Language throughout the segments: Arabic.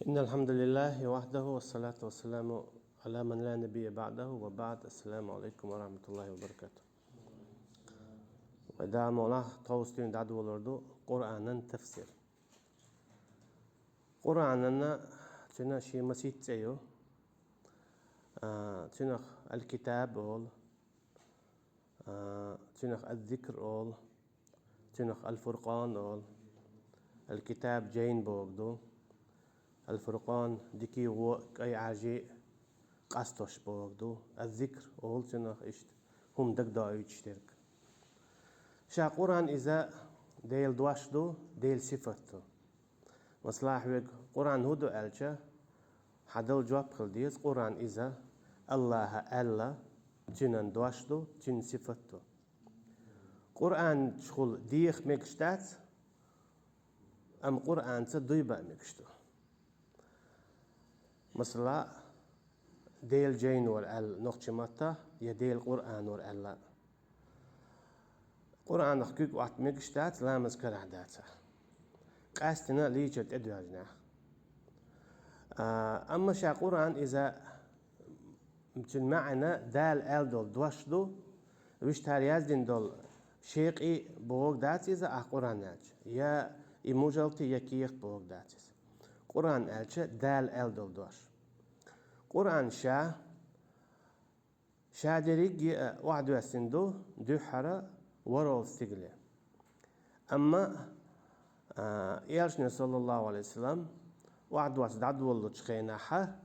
إن الحمد لله وحده والصلاة والسلام على من لا نبي بعده وبعد. السلام عليكم ورحمة الله وبركاته. ودا مولا توستين دعد ولردو قرآن تفسير. قرآننا تنا شيء مسيت سيو تنا الكتاب أول تنا الذكر أول تنا الفرقان أول الكتاب جين بوغدو الفرقان ديكي هو أي عاجي قاستوش بوغدو الذكر أول تنا إشت هم دك دا يشترك شا قرآن إذا ديل دواشدو ديل صفتو مصلاح ويك قرآن هدو ألشا حدل جواب خلديز قرآن إذا الله ألا تنن دواشدو تن صفتو قرآن شغل ديخ مكشتات أم قرآن تدويبا مكشتو مثلا ديل جين والأل نقشمتا يديل قرآن والألا قرآن نحكيك وقت مكشتات لا مذكر عداتا قاستنا ليجت أدواجنا أما شا قرآن إذا مثل معنا دال أل دول دوشدو وش تارياز دين دول شيقي بوغ داتيز قرآن ناج يا إموجلتي يكيخ بوغ داتيز قرآن ألشا دال أل دول دوش قرآن شا دريق وعد واسندو دو حرا ورول استقلي أما يالشنا صلى الله عليه وسلم وعد واسد عدو الله تشخيناحا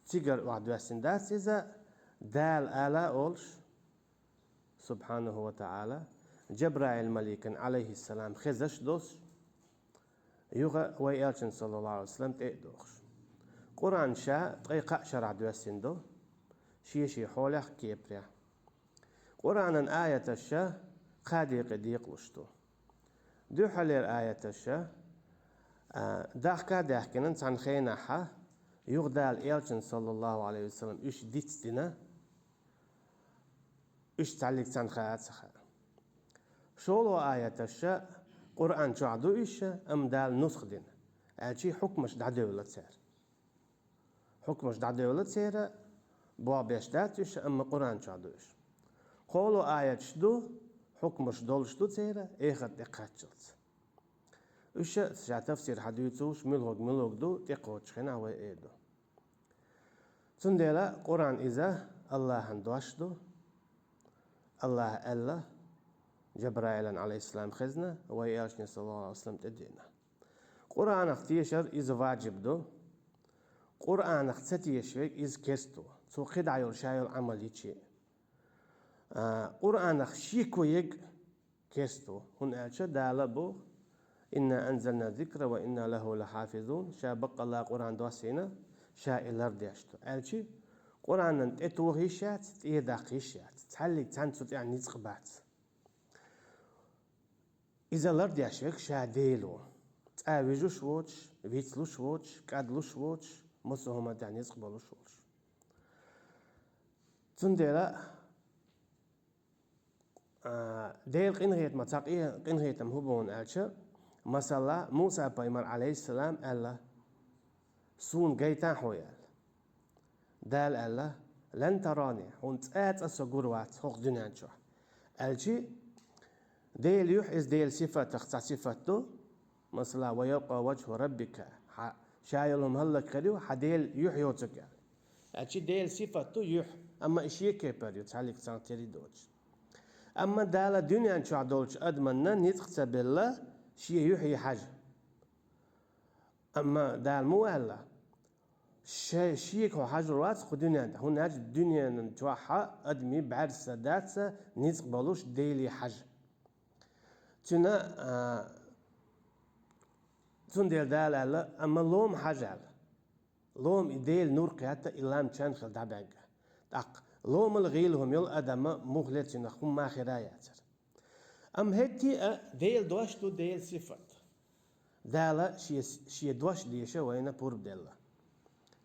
تيجر وعد واسندات إذا دال آلا أولش سبحانه وتعالى جبرائيل مليكا عليه السلام خزش دوس يوغا ويالشن صلى الله عليه وسلم تأدوخش قرآن شا تغيقا شرع دواسندو شي حولخ كيبريا قرآن آية الشا قادي قديق وشتو دو حلير آية الشا داخكا داخكنا عن خيناحا يغدال إيالشن صلى الله عليه وسلم إيش ديتستنا إيش تعليق عن خيات سخا شولو آية الشا قرآن شعدو إيش أم دال نسخ دين ألشي حكمش دعدولة سير حكمش دعدولة سير بوابيش داتوش أم قرآن شعدو إيش قولو آية شدو حكمش دولشدو سير إيخد دقاتشلت إيش شا تفسير حديثوش ملوك دو تقوتش خنا هو إيدو سندلا قرآن إذا الله هندوشدو الله ألا جبرائيل عليه السلام خزنة وياشني صلى الله عليه وسلم تدينا قرآن اختيشر إذا واجب دو قرآن اختيشر إذا كستو سو قدع يرشايل عملي شيء قرآن اخشيكو يك كستو هن ألشا دالبو إنا أنزلنا ذكر وإنا له لحافظون شا بق الله قرآن دوسينا شا الأرض يشتو ألشي قرآن تتوهيشات تيداقيشات تحلق تنسوت يعني نزقبات إذا الأرض يشك شا ديلو تأويجو شوش فيتلو شوش كادلو شوش مصهما يعني نزقبلو شوش تندلا ديل قنهيت متاقية قنهيت مهبون ألشا مثلا موسى بايمر عليه السلام ألا سون جيتان حويال دال ألا لن تراني هونت أسجروات حق دنيا شو ألشي ديل يح إز ديل صفة تخص صفته مثلا ويبقى وجه ربك شايلهم هلا كريو حديل يح يوتك ألشي ديل صفته يح أما إشي كبر يتعلق سانتري دوج أما دال دنيا شو عدولش أدمنا نتخص بالله شيء يحيي حاجة أما دال مو ألا شيء هو حاجة رواس خدنيا ده هناك الدنيا نتوحى أدمي بعد سادات نتقبلوش ديلي حاجة تنا تندير دال ألا أما لوم حاجة ألا لوم إديل نور قيادة إلام كان خل دعبانك دق لوم الغيلهم يل أدم مغلط نخم ما خرايات أم هتي ديل دوشتو ديل صفت دالا شي دوش ديشة وينا بورب ديلا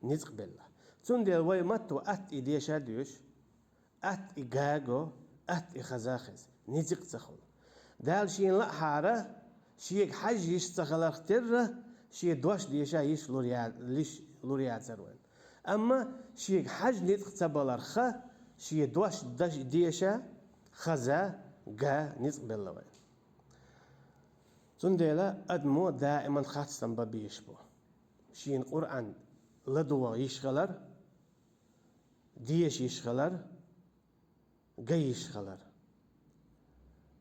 نزق بالله تون ديل وي ماتو إديشة ديش إيجاغو إخزاخز نزق تخل دال شي لا حارة شي حاج يشتغل اختر شي دوش ديشة يش لوريال ليش لوريات سروين أما شيء حج نيت تبلر خا شيء دوش ديشة خزا جا نيت بلوين تندلا أدمو دائما خاصم ببيشبو شيء القرآن لدوا يشغلر ديش يشغلر جاي يشغلر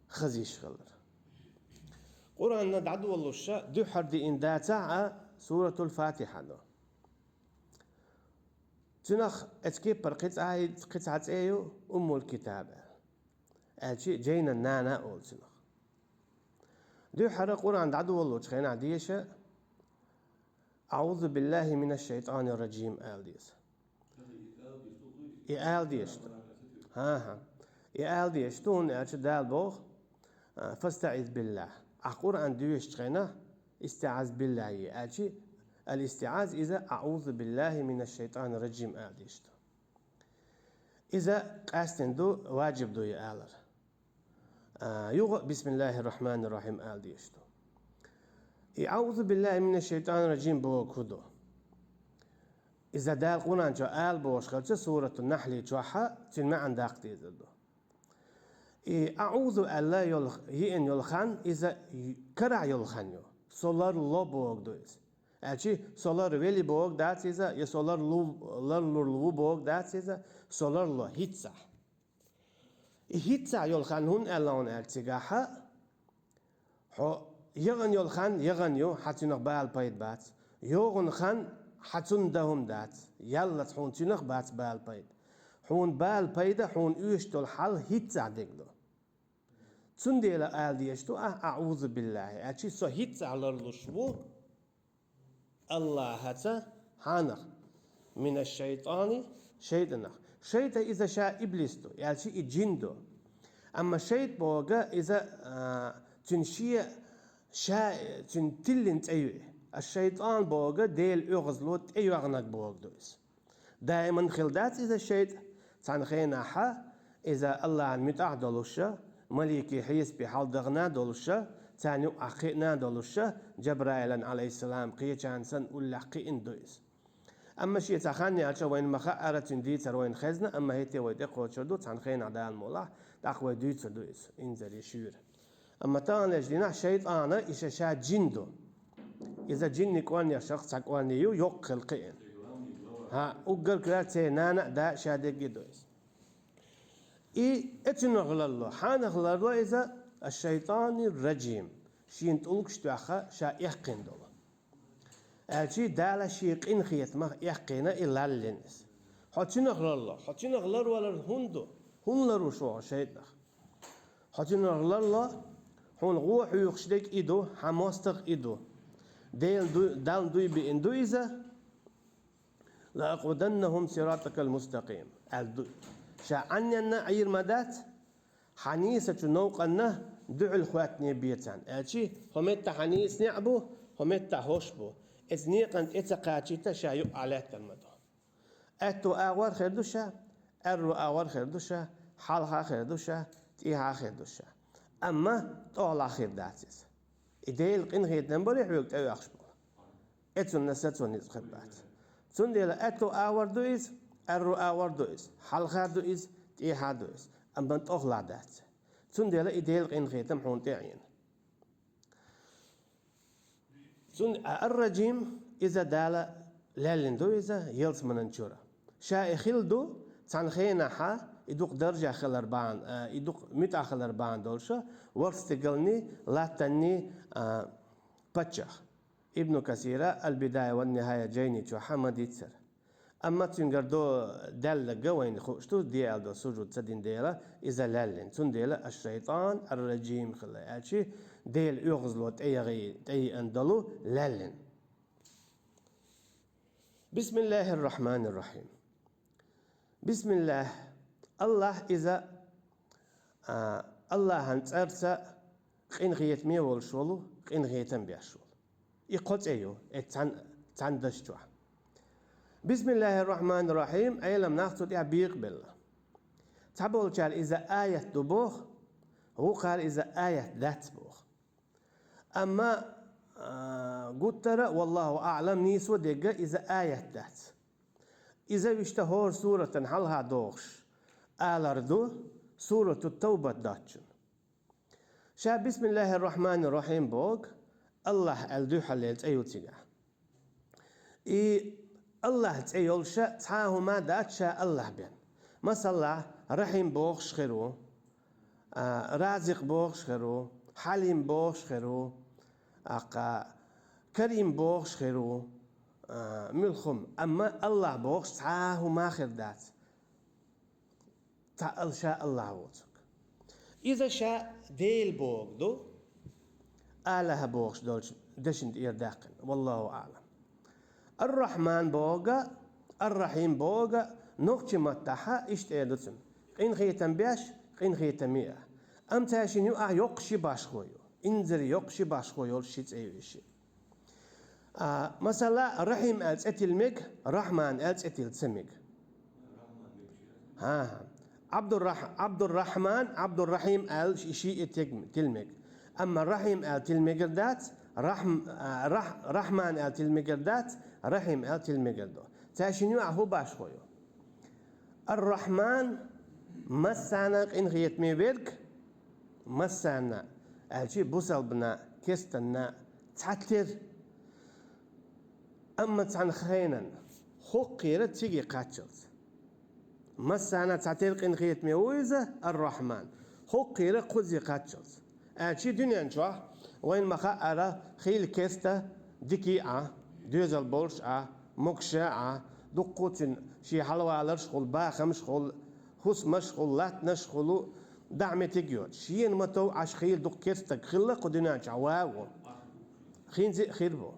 خز يشغلر قرآن ندعو والله الشا دو حردي إن داتا سورة الفاتحة دو تنخ اتكيبر قطعة ايو أم الكتاب الشي جينا نانا أول تنخ دو حر قرآن دعو والله تخينا عديشة أعوذ بالله من الشيطان الرجيم آل ديس آل ديشتو ها آل ديشتون الشي دال بوخ فاستعذ بالله القرآن دوش تخينا استعاذ بالله الشي الاستعاذ إذا أعوذ بالله من الشيطان الرجيم آل ديشتو إذا قاستن دو واجب دو يآلر بسم الله الرحمن الرحيم آل ديشتو أعوذ بالله من الشيطان الرجيم بو كودو إذا دال قرآن جو آل بوش خلصة سورة النحل جوحا تنمع عن داقتي دو أعوذ الله يين يلخان إذا كرع يلخانيو سولار لو بوغ دويس أشي سولار ويلي بوغ دات إذا يا سولار لو بوغ دات إذا سولار لو هيتسا هيتسا يلخان هون ألون أرتجاحا هو يغن يلخان يغنيو حتى نقبال بايد بات يغن خان حتى ندهم دات يلا تحون تنخ بات بال بايد حون بال بايدا حون يشتل حال هيتسا ديكدو تنديلا آل ديشتو أعوذ بالله أشي سو هيتسا على الرشبو الله هتا حانخ من الشيطان شيطانخ شيطان إذا شاء إبليستو يعني شيء جندو أما شيط بوغا إذا تنشي شاء تنتلن تأيوه الشيطان بوغا ديل أغزلوت أيو أغنق بوغ دويس دائما خلدات إذا شيط تنخينا حا إذا الله عن متع دولوشا مليكي حيس بحال دغنا دولوشا تانيو أخينا دولوشا جبرائيل عليه السلام قيه جانسن ولا قين دويس أما شيء تخاني عشان وين مخاءرة تندي تروين خزنة أما هي تويد قوت شدو تنخين عدال مولا تقوى دويس دويس إنزل يشير أما تان لجدنا شيطان إيش شا جندو إذا جن كواني شخص كوانيو يق القين ها أقول كلاتي نانا دا شادق دويس اتنغل الله حانغل الله إذا الشيطان الرجيم شين تقولك شتوخا شا يحقن دولا الشي دالا شيقين خيت ما يحقينا إلا للناس حتنغل الله حتنغل ولا هندو هن لروشوا شيطان حتنغل الله هون روح يخشدك إيدو حماستق إيدو دال دوي بإندو إذا لأقودنهم صراطك المستقيم شاعننا عير مدات حنيسة نوقنا دع الخواتني بيتان أشي همت حنيس نعبو همت هوشبو إذنيقن إتقاتشيتا شايو على المدو أتو أغوار خيردوشا أرو أغوار خيردوشا حالها خيردوشا تيها خيردوشا أما طول خير داتيس إديل قين خير نمبري حيوك تأيو أخشبو أتو النساتو نزخبات تنديل أتو أغوار دويس أرو أغوار دويس حالها دويس تيها دويس أما تأغلا دات تنديل إديل قين خير تمحون تعين الرجيم إذا دال لالندو إذا يلس من انشورا شا إخلدو تنخينا حا يدوق درجة خلر بان يدوق متى خلر بان دولشا ورستقلني لا تني بتشخ ابن كثيرة البداية والنهاية جيني تو حمد يتسر أما تنقردو دال قوين خوشتو ديال دو سجود سدين ديلا إذا لالن تنديلا الشيطان الرجيم خلا أشي ديل يغزلوت أي أندلو لالن بسم الله الرحمن الرحيم بسم الله الله إذا الله هنتأرسى قين غيت مي والشولو قين غيتن بيشول يقص أيو تندشتوا بسم الله الرحمن الرحيم أي لم ناخذ يا بيقبل تبول قال إذا آية دبوخ هو قال إذا آية ذات بوخ أما قلت ترى والله أعلم نيسو دقة إذا آية تحت إذا بيشتهور سورة حلها دوغش آلردو سورة التوبة داتشن شا بسم الله الرحمن الرحيم بوغ الله الدو حليل أيو تيجا الله تعيول شا تحاهو ما دات شا الله بين مثلا رحيم بوغ شخرو رازق بوغ شخرو حليم بوغ شخرو كريم بوغ شخرو ملخم أما الله بوغ تحاهو ما خردات تعال شاء الله وتك إذا شاء ديل بوغ دو آله بوغش دولش دشنت إيرداقن والله أعلم الرحمن بوغا الرحيم بوغا نوكتي متاحا إشت إيردوتن قين خيتن بيش قين خيتن مياه أم تاشينيو يقشي باشخويو إنزر يقشي باشخويو الشيت أيوشي مثلا رحيم ألت أتلمك رحمن ألت أتلتسمك عبد الرحمن عبد الرحيم آل شيء تلمك أما الرحيم آل تلمقردات رحمن آل تلمقردات رحيم آل تلمقردو تاشينيو هو باش خويو الرحمن مسانا إن غيت ميبرك مسانا آلشي بوصل بنا كستنا تعتر أما تان خينا خقيرة تيجي قاتشلت مسانا تعتير إن غيت ميويزة الرحمن خقيرة قزي قاتشلت آلشي دنيا نشوح وين مخا أرى خيل كستا ديكي دوزل بولش مكشا دقوتن شي حلوة لرشخل باخم شخل خس مشخل لات نشخلو دعم تجيوت شين متو عش خيل دق كستا خلق ودنيا نشواو خين زي خيربو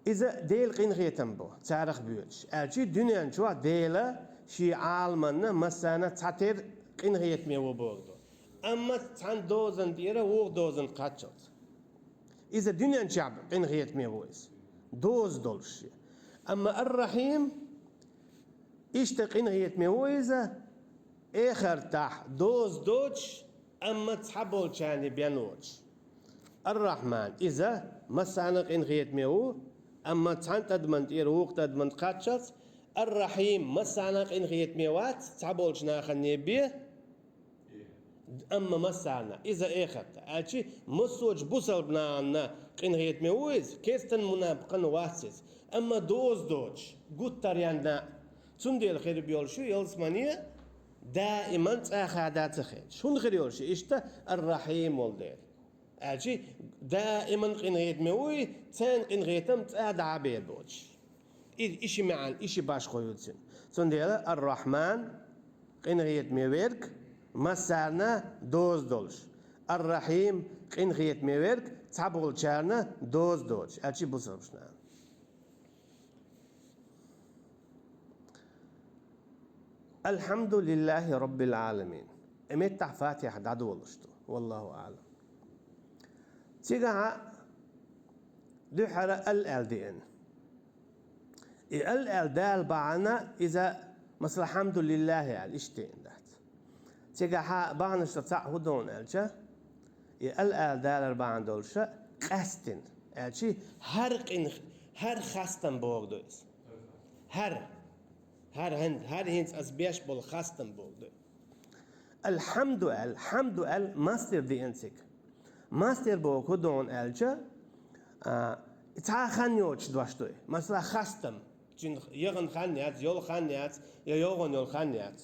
إذا ديل قين غيتن بو تعرف بيوتش آلشي دنيا نشوح ديلا شي عالمنا مسانا تعتير قين غيت ميو بوردو أما تان دوزن ديرا ووغ دوزن قاتشلت إذا دنيا نشعب قين غيت ميويز دوز دولش أما الرحيم إشتقين غيت ميويزة إخر تح دوز دوتش أما تحبول شاني بيانوتش الرحمن إذا مسانا قين غيت ميو أما تان تدمن دير ووغ تدمن قاتشلت الرحيم مسانا قين غيت ميوات تحبول شناخن بيه أما مسانا إذا إخرت أشي مسوج بوصل بنانا قين غيت ميويز كيستن منابقن واسس أما دوز دوش قد تريانا تندي الخير بيولشو يلسمانية دائما تأخذات خير شون خير يولشو إشتا الرحيم والدير أشي دائما قين غيت ميوي تان قين غيتم تأخذ عبيد بوش إشي معان إشي باش خويوتسن تندي الرحمن قين غيت ميويرك مسارنا دوز دولش الرحيم قين غيت ميورك تعبغل شارنا دوز دوش أشي بوصلشنا الحمد لله رب العالمين أمتع فاتحة دعدو والشتو والله أعلم تيجا دحرة LLDN LL بعنا إذا مثل الحمد لله على إشتين دات تيجا بانش تطع هدون ألشة دالر بان دولشة قستن ألشي هر خستن بوردوس هر هنت أسبيش بول خستن بوردو الحمد ماستر دي انسك ماستر بوك هدون ألشة تا خانيوش دواشتوي مثلا خستم يغن خانيات يول خانيات يوغن يول خانيات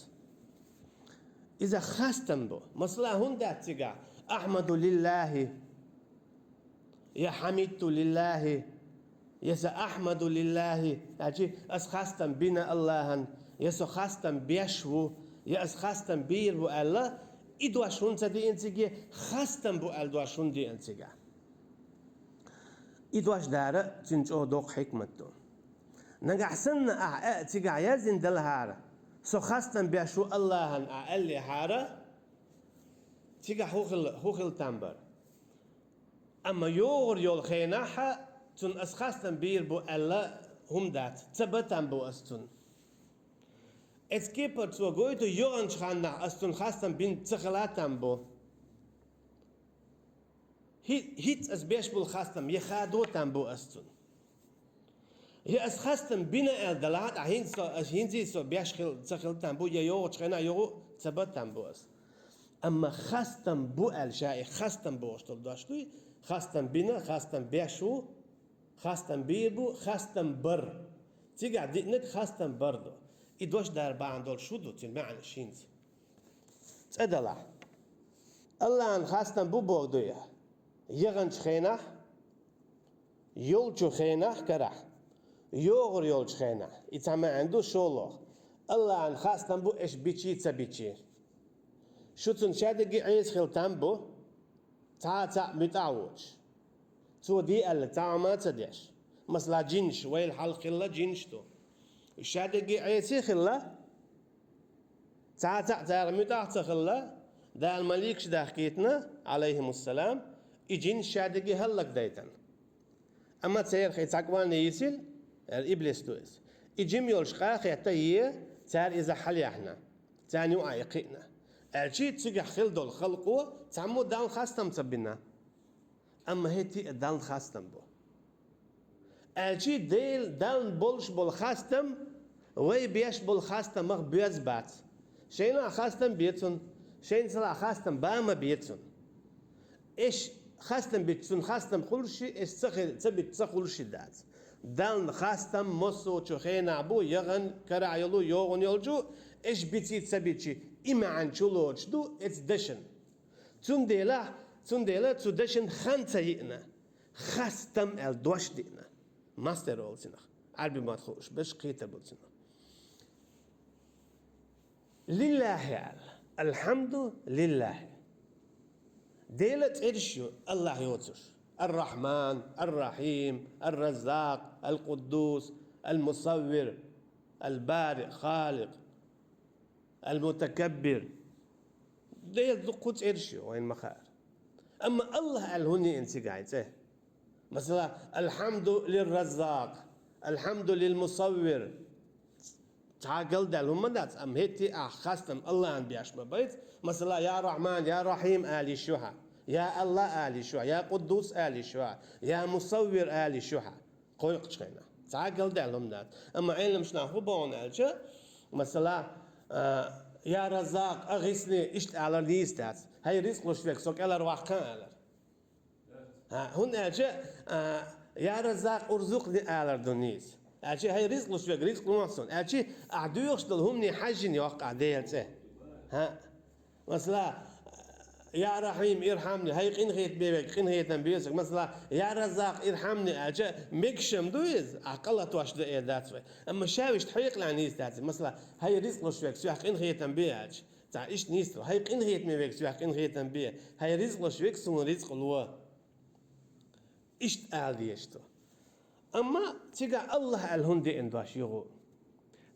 إذا خستم بو مثلا هندات تيجا أحمد لله يا حميد لله يا أحمد لله أجي أسخستم بنا الله يا خستم بيشو يا أسخستم بير بو الله إدواشون تدي إنتيجي خستم بو الدواشون دي إنتيجا إدواش دارة تنجو دوق حكمتو نجحسن تيجا يزن دلهارة سو خستم بيشو الله أقل حارة تيجا خوخل تنبر أما يول خيناحة تون أسخستم بير بو الله هم دات تبتم بو أستون اسكيبر تو غويتو يورنش خاننا أستون خستم بين تخلاتم بو هيت أس بيش بالخاستم يخادو تنبو أستون هي أس خاستم بنا الدلات هين سو بيش تخل تنبو يو تخنا يو تبت تنبو أس أما خاستم بو الشاي خاستم بو أشتل داشتوي خاستم بنا خاستم بيشو خاستم بيبو خاستم بر تيجا دينك خاستم بردو إدوش دار باندول شودو تلمعنى شينز تأدلا الله أن خاستم بو بوغدويا يغن شخينه يول شخينه كره يوغر يول شخينه يتعمى عنده شولوخ الله أن خاستم بو إش بيتشي تبيتشي شو تنشادقي عيس خلتان بو تا متعوج تو دي اللي تا ما تديش مثلا جنش ويل حلق الله جنشتو شادقي عيسي خلا تا متعت خلا دا الملك شداخيتنا عليهم السلام يجين شادقي هلك دايتن اما تسير خي تاكوان يسيل الابليس تويس يجيم يولش خاخي حتى تار اذا حل احنا تاني وعيقنا الشي تسقح خلدو الخلقو تعمو دان خاستم تبنا اما هيتي دان خاستم بو الشي ديل دان بولش بول خاستم وي بيش بول خاستم مغ بيزبات شينا خاستم بيتون شين سلا خاستم باما بيتون ايش خاستم بيتون خاستم خلشي ايش تبي تخلشي دات دان خاستم مصو تشخينا ابو يغن كرايلو يوغن يولجو ايش بيتي تسبيتشي اما عن شلوش دو اتس دشن تنديلا تدشن خانتا يئنا خاستم الدوش دينا ماستر اولسنا عربي ما تخوش باش قيتا بولسنا لله الحمد لله ديلت إرشو الله يوتر الرحمن الرحيم الرزاق القدوس المصور البارئ خالق المتكبر ديل قدس إرشو وين مخار أما الله الهني انت قاعد مثلا الحمد للرزاق الحمد للمصور تعقل دال هم دات ام هيتي خاستم الله ان بياش بيت مثلا يا رحمن يا رحيم آل شوها يا الله آل شوها يا قدوس آل شوها يا مصور آل شوها قويق شخينا تعقل دال هم دات اما عين مش نعرفوا بون الجا مثلا يا رزاق اغيثني اشت على ريستات هاي رزق لوش فيك سوك على رواح كان على هون الجا يا رزاق ارزقني على دونيس أشي هاي رزق لوش فيك رزق لوحسن أشي أعدوش دلهمني حاجني وقع ديالته ها مثلا يا رحيم ارحمني هاي قين خيت بيبك قين خيت بيسك مثلا يا رزاق ارحمني أشي مكشم دويز أقل توش دات أما شاوش تحقيق لعنيس دات مثلا هاي رزق لوش فيك سواء قين خيت بيها تاع إيش نيستو هاي قين خيت بيبك سواء قين خيت بيها هاي رزق لوش فيك سون رزق لوا إيش تعاليشتو أما تيجا الله الهندي إندواش يغو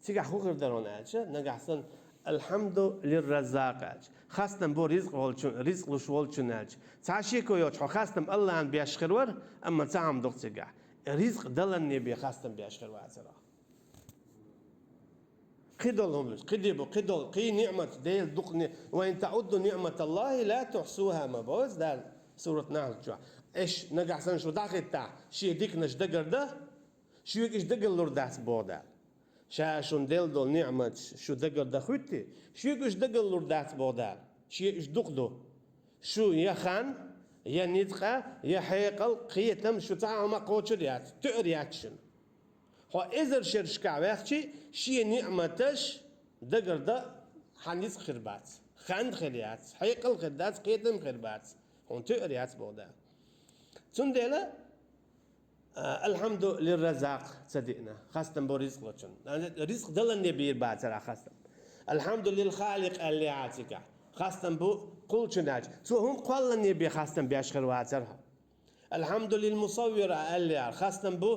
تيجا خوكر درون أجا نجحسن الحمد للرزاق أج خاصة بو رزق لشوالشون أج تعشيكو يوش خاصة الله عن بيشخرور أما تعم دق تيجا رزق دلني بي خاصة بيشخرور أترا قدلهم لش قدل قي نعمة ديل دقني وإن تعدوا نعمة الله لا تحصوها ما بوز دال سورة نحل جوا إيش نجحسن شو داخل تاع شيء ديك نش دقر ده شو يكش دقر لور داس بودا شاشون ديل دول نعمة شو دقر ده خوتي شو يكش دقر لور داس بودا شو يكش دقدو شو يا خان يا نيتقة يا حيقل قيتم شو تعال ما قوتشريات تعرياتشن هو إذا شرشكا وقتي شيء نعمتش دقر ده حنيس خربات خان خريات حيقل خدات قيتم خربات هون تعريات بودا تندلا الحمد للرزاق صدقنا خاصة برزق لطشن رزق دلني بير بعد خاصة الحمد للخالق اللي عاتك خاصة بو كل شناج سو هم قلني بي خاصة بيشخر واترها الحمد للمصور اللي خاصة بو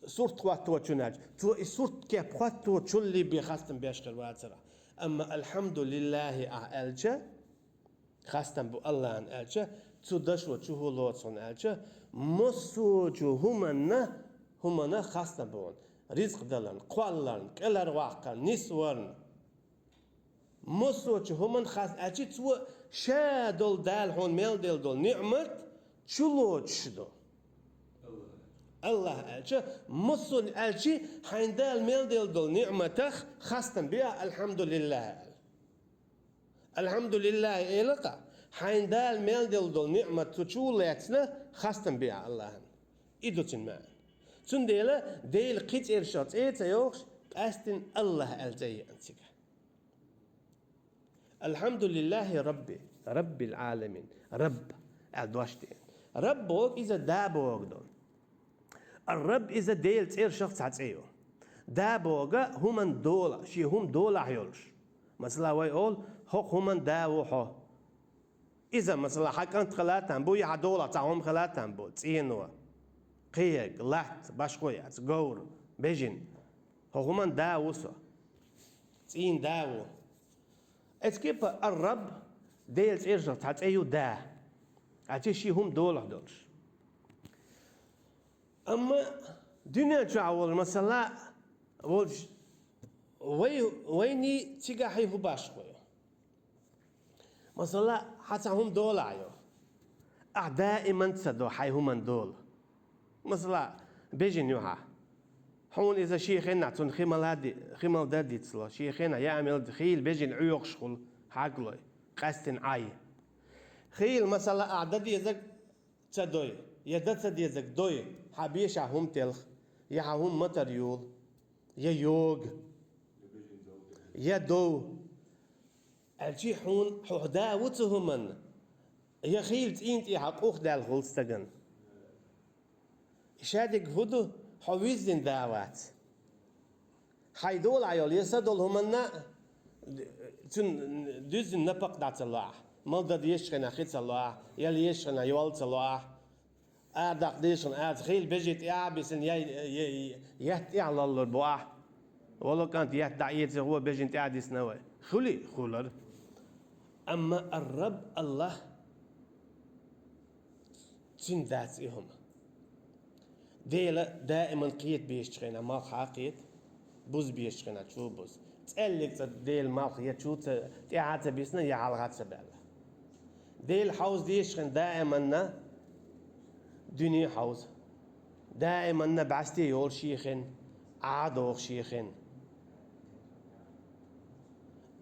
صورت واتو شناج تو صورت كيف واتو تشلي بي خاصة بيشخر واترها أما الحمد لله ألجا خاصة بو الله أن ألجا تدش وتشوه لوتون ألجا مصو جو همنا خاصة بون رزق دلن قوالن كلر واقع نسورن مصو جو همن خاص ألجا تو شادل دال هون ميل دل دول نعمت Çulu çdo. Allah elçi, musun elçi, hayndal meldel dol ni'metah, khastan biya elhamdülillah. Elhamdülillah elqa. Hayndal meldel dol ni'met tuçul yatsna, khastan biya Allah'ın. İduçin ma. Tundela değil qit irşat etse yok, astin Allah elçi antika. Elhamdülillahi Rabbi, Rabbil alemin, Rabb الدواشتين ربك إذا دابوغدون الرب إذا ديل تير شخص هتسيو دابوغا همان دولا شي هم دولا حيولش مثلا ويقول هوك همان داو حو إذا مثلا حكانت خلاتان بو يا دولا تاهم خلاتان بو تسينوا قيق لات باشقويا تغور بيجين هو همان داو سو تسين داو اتكيب الرب ديل تير شخص هتسيو دا عتشي هم دولش أما دنيا تعول مثلا ولج ويني تيجا حي هو باش خويا مثلا حتى هم عيو دائما تصدوا حي هم دول مثلا بيجن يوها هون إذا شيخنا تون خمال دادي تصلا شيخنا يعمل دخيل بيجن عيوق شغل حقلي قاستن عاي خيل مثلا أعداد يزك تدوي يدت يزك دوي حبيش هم تلخ يا هم متريول يا يوغ يا دو الشي حون حدا وتهمن يا خيل تينت يا حقوق دال هولستجن شادك هدو حويزن دعوات حيدول عيال يسدول همنا تن دوزن نبق دات الله مالدا ديشخنا خيت الله يلي يشخنا يوالت الله أدق ديشن خيل بجيت بسن يهت على الله بواه ولو كانت يهت دعيته هو بجنت ديس نوى خولر أما الرب الله تن ذاتهم ديلا دائما قيت بيشخنا ما حقيت بوز بيشخنا شو بوز تقلك ديل ما قيت شو تعات بيسنا يعلغات سبالة ديل حوز ديشخن دائما دنيا حوز دائما بعستي يول شيخن عادوغ شيخن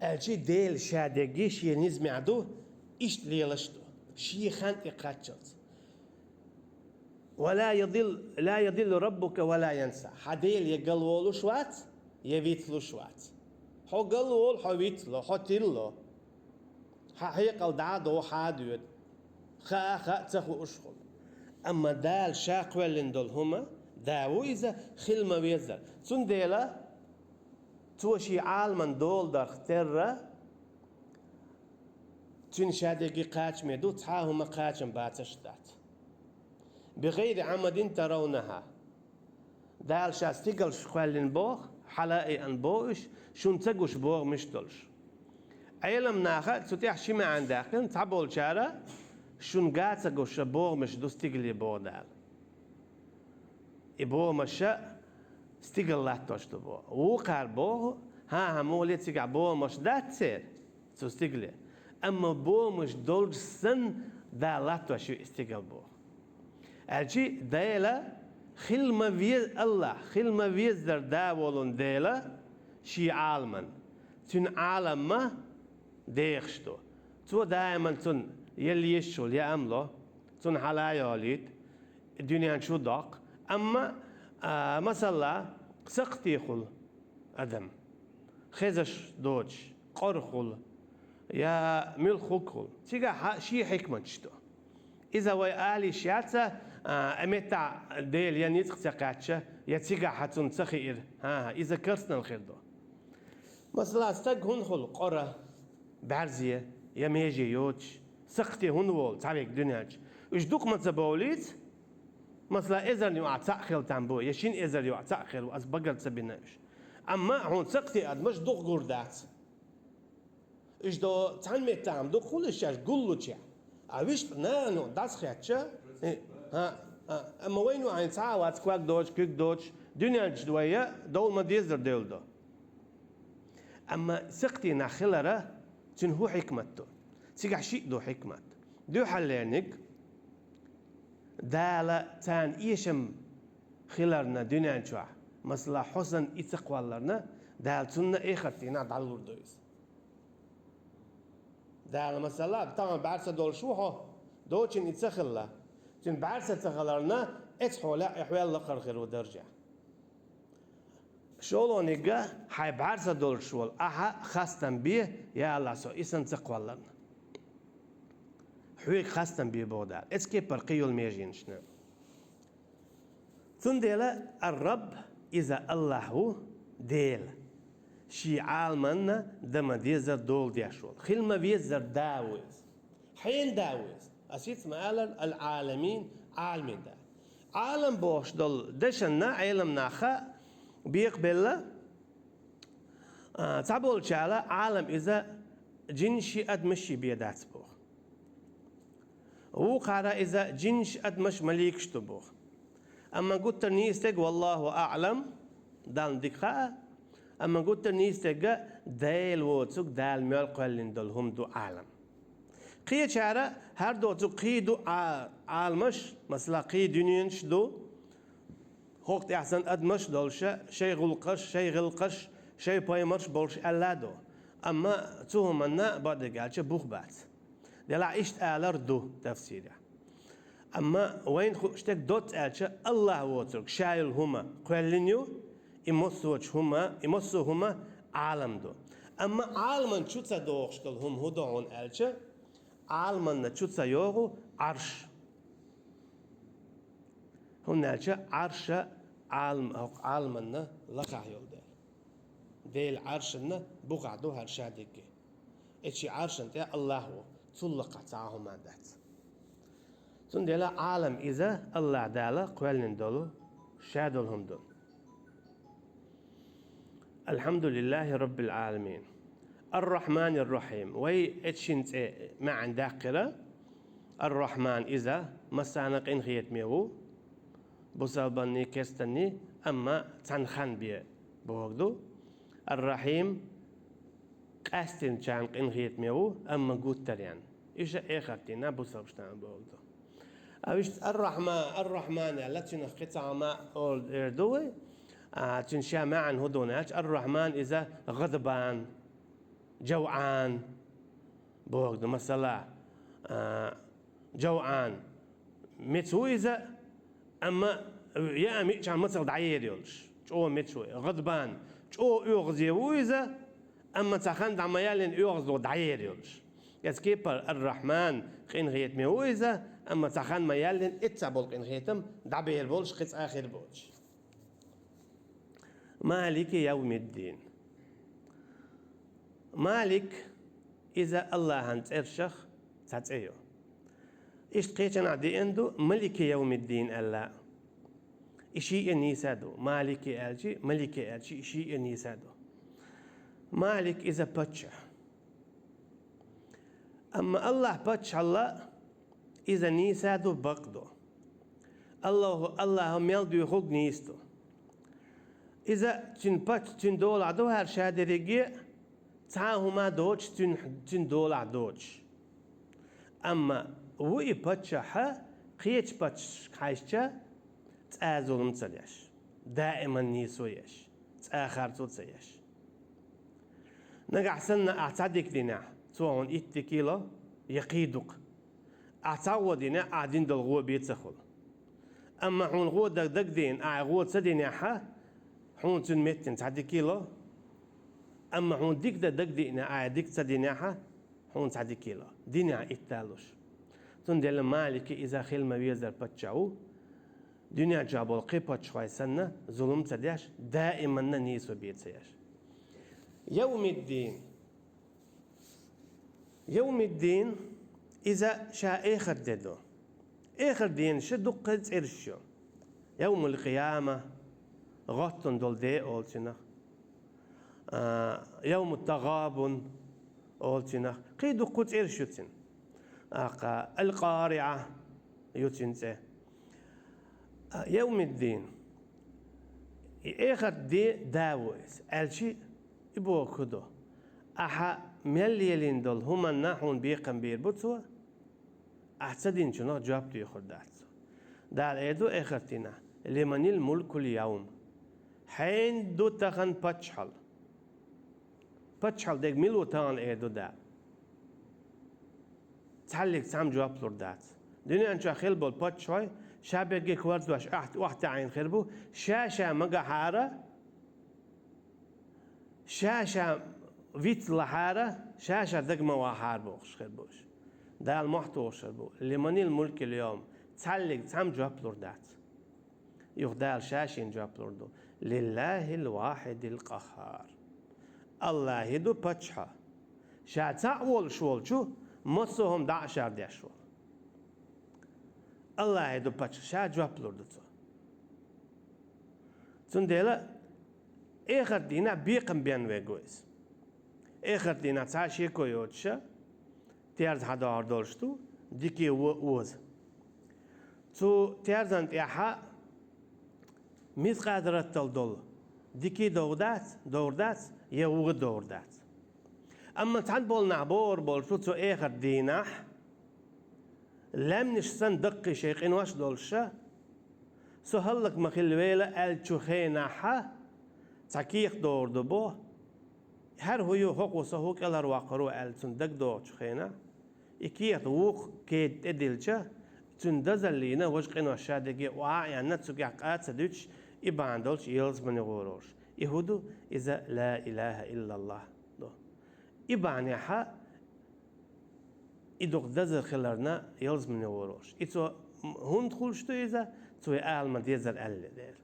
الشي ديل شادقي شي نزمعدو إشت ليلشتو شيخان إقاتشلت لا يضل ربك ولا ينسى حديل يقلولو شوات يبيتلو شوات حو قلول حو بيتلو حو تيلو حيقل دعادو حادود خا تخو أشخل أما دال شاقوالين دول هما داو إذا خلما ويزر تون ديلا توشي عالمن دول در اخترة تون شادقي قاچ ميدو تحاهما قاچم باتشتات بغير عمد ترونها دال شاستيقل شخوالين بوغ حلائي أن بوغش شون تقوش بوغ مشتلش علم ناخا تتيح شما عن داخل تعبول شارع شون قاعد قوش بوغ مش دو ستيقلي بوغ دال إبوغ مشا ستيقل لا توشتو بوغ وقار بوغ ها مولي تيقع بوغ مش دا تسير تو ستيقلي أما بوغ مش دولج سن دا لا توشو استيقل بوغ الجي دايلا خلما فيز الله خلما فيزر داولون دايلا شي عالمن تن عالم ما ديخشتو تو دائما تن يلي يشول يا أملو تن حلايوليت الدنيا شو داق أما مثلا سقتي خل أدم خزش دوج قرخل يا ملخل تيجا شي حكمة شتو إذا ويالي شياتا أمتع ديل يعني تقتقاتشا يتيجا حتون تخير إذا كرسنا الخير دو مثلا استق هنخل قرى بعرزية يميجي يوتش سقتي هنول تعريك دنياج إيش دوك ما تبوليت مثلا إذا يوع تأخر تنبو يشين إذا يوع تأخر وأسبقل تبيناش أما هون سقتي أد مش دوك قردات إيش دو تعمل تعم دوك كل شيء قولوا شيء عويش نانو داس خياتشا أما وينو عين تعاوات كواك دوش كيك دوش دنيا جدوية دول ما ديزر دول دو أما سقتي ناخلرة تنهو حكمته تيجع شيء دو حكمت دو حلينك dala tan işim khilarna dünyan çuah. Mesela husn itiqvallarna dal tunna ekhirtina dalurduyuz. Dal mesela tamam barsa dol şu ha دوچن اتخلا تن بعرسة تخلرنا اتحو لا احوال لقر خير ودرجة شولون يجا حي بعرسة دول شول اها خاستن بيه يا الله سو اسن تقوالنا حويك خاستن بيه بودال اسكي برقيو الميجين شنو ثم ديلا الرب اذا الله هو ديل شي عالمنا دما ديزر دول ديشول خلما بيزر داوز حين داوز أسيت مالا العالمين عالمين ده عالم بوش دول دشنا علمنا خا بيقبل تعبول شالا عالم إذا جنشي أدمشي بيدات بوخ وقارا إذا جنش أدمش مليك شتبوخ أما قلت نيستك والله أعلم دال دقاء أما قلت نيستك دايل ووتسوك دال ميالقوالين دول هم دو عالم قية شعرة هر دو تو قيدو عالمش مثلا قيد دنينش دو وقت أحسن أدمش دولشة شيء غلقش شيء غلقش شيء بايمرش بولش ألا دو أما توهم أننا بعد قالش بوخ بات دلا إشت آلر دو تفسيره أما وين اشتك دوت قالش الله وترك شايل هما قلنيو يمسو هما عالم دو أما عالمن شو تصدقش هم هدوون قالش عالمنا تشوتسا يوغو عرش هنالش عرش عالمنا لقع يولدل ديل عرشنا بقعدو هرشادك اتشي عرش انت الله هو تلقى تعاهم عدات تندلا عالم إذا الله دالا قوالن دولو شادولهم دول الحمد لله رب العالمين الرحمن الرحيم وي اتشنت ما عندك قرا الرحمن إذا مسانق إن خيت ميو بصابني كستني أما تنخن بيه بوغدو الرحيم قاستن چانق إن خيت ميو أما قوتريان إيش إخرتنا بصابشتان بوغدو أوش الرحمن التي نخطع ما أول إردوي تنشا معا هدوناش الرحمن إذا غضبان جوعان بوغدو مثلا جوعان متويزة أما يا أمي كان مثل دعير يولش جو متوي غضبان جو يغزي ويزة أما تخان دعميالين يغزو دعير يولش يسكيبر الرحمن خين غيت ميويزة أما تخان ميالين اتسابول خين غيتم دعبير بولش قص آخر بولش مالك يوم الدين مالك إذا الله أنت إرشخ تتعيه إيش تقيتنا عدي عنده ملك يوم الدين الله إشي النيسادو مالك ألجي ملك ألجي إشي النيسادو مالك إذا بتش أما الله بتش الله إذا نيسادو بقدو الله ميلدو يخلق نيستو إذا تن بتش تن دول عدو هر شادريجي تعاهما دوج تن دولع دوج أما وي باتشها قيتش باتش خايشة تأزولم تسليش دائما نيسويش تآخر تسيش نقع سنة أعتدك دينا توعون 1 كيلو يقيدك أعتعود دينا قاعدين دلغو بيتسخل أما حون غو دك دين أعغو تسدينا حا حون تنمتن تعدي كيلو أما هون ديك دك دينا ديك تديناها هون تعدي كيلو دينا إتالوش تندل مالك إذا خيل ما بيزر بتشعو دنيا جابول قيبة شوي سنة ظلم تديش دائما نيسو بيتسيش يوم الدين إذا شاء آخر ددو آخر دين شدو قد إرشو يوم القيامة غطن دول دي أولتنا يوم التغابن أولتنا قيدو قد إرشوتن القارعة يوتنسي يوم الدين آخر دي داويس ألشي يبو كدو أحا مليلين دول هما نحون بيقن بيربطوا أحسدين شنو جابتو يخرداتو دال إيدو إخرتنا لمن الملك اليوم حين دو تخن بتشحل ديك ملو تان إيدو دا تعلق سام جواب لردات دنيا أنشا خلبو البتشوي شابه جيك وردوش واحد عين خربو شاشة مقا حارة شاشة فيت لحارة شاشة دقمة وحاربوش خربوش دا المحتوش خربو لمن الملك اليوم تعلق سام جواب لردات يخدال شاشين جواب لردو لله الواحد القهار الله يدو بتشحا شا تعول شو مصهم دعشار ديشول الله يدو بتشحا شا جواب لردو تنديلا اخر دينا بيقم بيان ويقويس اخر دينا تعشي كويوتشا تيارز حدا عردولشتو ديكي ووز تو تيارزان تيحا ميز قادرة تلدول ديكي دوردات يوغ دوردات أما تعد بول نعبور بول شو تو آخر ديناح لم نشسن دقي شيقين واش دولشا سو هلك مخلويلة الچوخيناحا تاكيخ دوردو بو هر هيو حق وصهوك الهر واقرو الچون دق دور چوخينا إكيخ ووق كيد ادلچا چون دزلينا وشقين وشادقي وعيان نتسوكي حقات سدوش إبان دولش يلز من غوروش يهودو إذا لا إله إلا الله دو إبان يحا إدوك دزر خلرنا يلز من غوروش إتو هند خلشتو إذا تو آل ما ديزر أل دير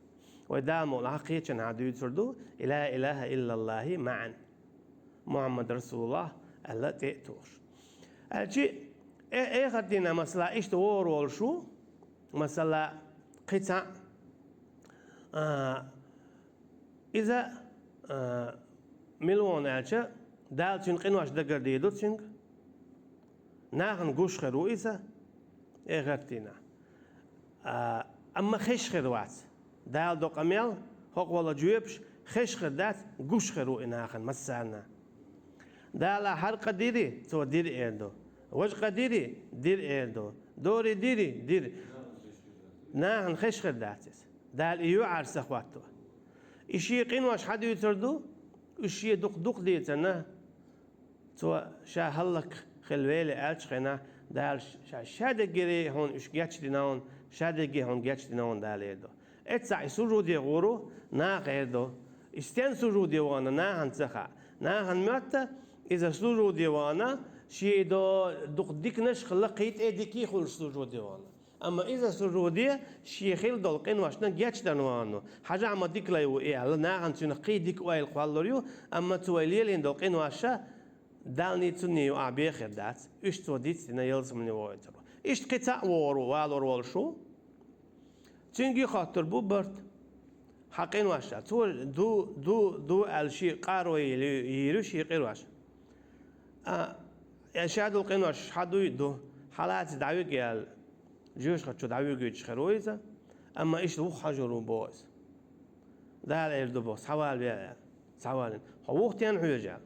ويدامو الحقيقة عدو يتردو لا إله إلا الله معا محمد رسول الله ألا تأتوش الشيء إيه خدينا مثلا إيش تورول شو مثلا قطع إذا ملون ألشة دال تنقين واش دقر ديدو تنق ناخن قوش خيرو إذا إيه غرتينا أما خيش خيروات دال دو قميل هوق ولا جويبش خيش خيردات قوش خيرو إناخن مسانا دال حرقة ديري تو دير إيردو وش قديري دير إيردو دوري دير ناخن خيش خيرداتس دال إيو عرس أخواتو إشي قين واش حد يتردو إشي دق ديتنا تو شا هلك خلويلي ألش خنا دال شاد جري هون إش جاتش ديناون شاد جي هون جاتش ديناون دال إيدو إتسع سرودي غورو نا غيردو استين سرودي وانا نا هنسخا نا هنمت إذا سرودي وانا شي دو دق ديك نش خلقيت إيديكي خل سرودي وانا أما إذا سرودية شيء خيل دولقين واشنا جاتش دانوانو حاجة عم ديك لا يوئي على ناعن تنقي ديك وائل قوالوريو أما تواليه لين دولقين واشا دالني تنيو عبي خير دات إيش توديت تنا يلزمني وويترو إيش قطع وورو والور والشو تنجي خاطر بو برد حقين واشا تول دو الشي قاروي يرو شي غير واشا يا شاد القين واش حدو يدو حالات دعوي قال جوش خد شد عوي جوش خرويزة أما إيش روح حجرو بوز ده الإردو بوز حوال بيا حوالين حوختين حوجا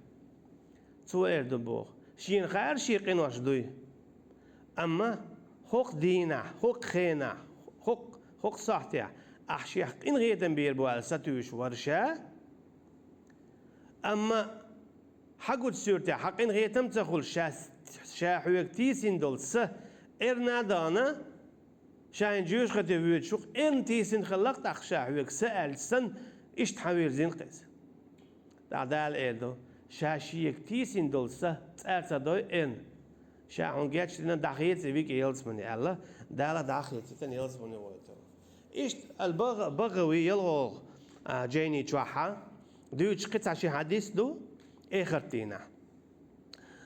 تو إردو بوز شين خير شي قنواش دوي أما حق دينا حق خينا حق صحتيا أحشي حق إن غيتن بير بوال ستوش ورشا أما حقود سورتي حق إن غيتم تخل شا حوك تيسين دول إرنا دانا شاين جوش خدي ويد شوق انتي سن خلقت أخشى ويك سأل سن إيش تحوير زين قيس تعدال إيدو شاشيك تيسين دولسة تأرتا دوي إن شا هنجيتش لنا داخيت سبيك يلز مني الله دالا داخيت تن يلز مني ويتو إيش البغوي يلغو جيني تشوحا دوش قطع شي حديث دو إخرتينا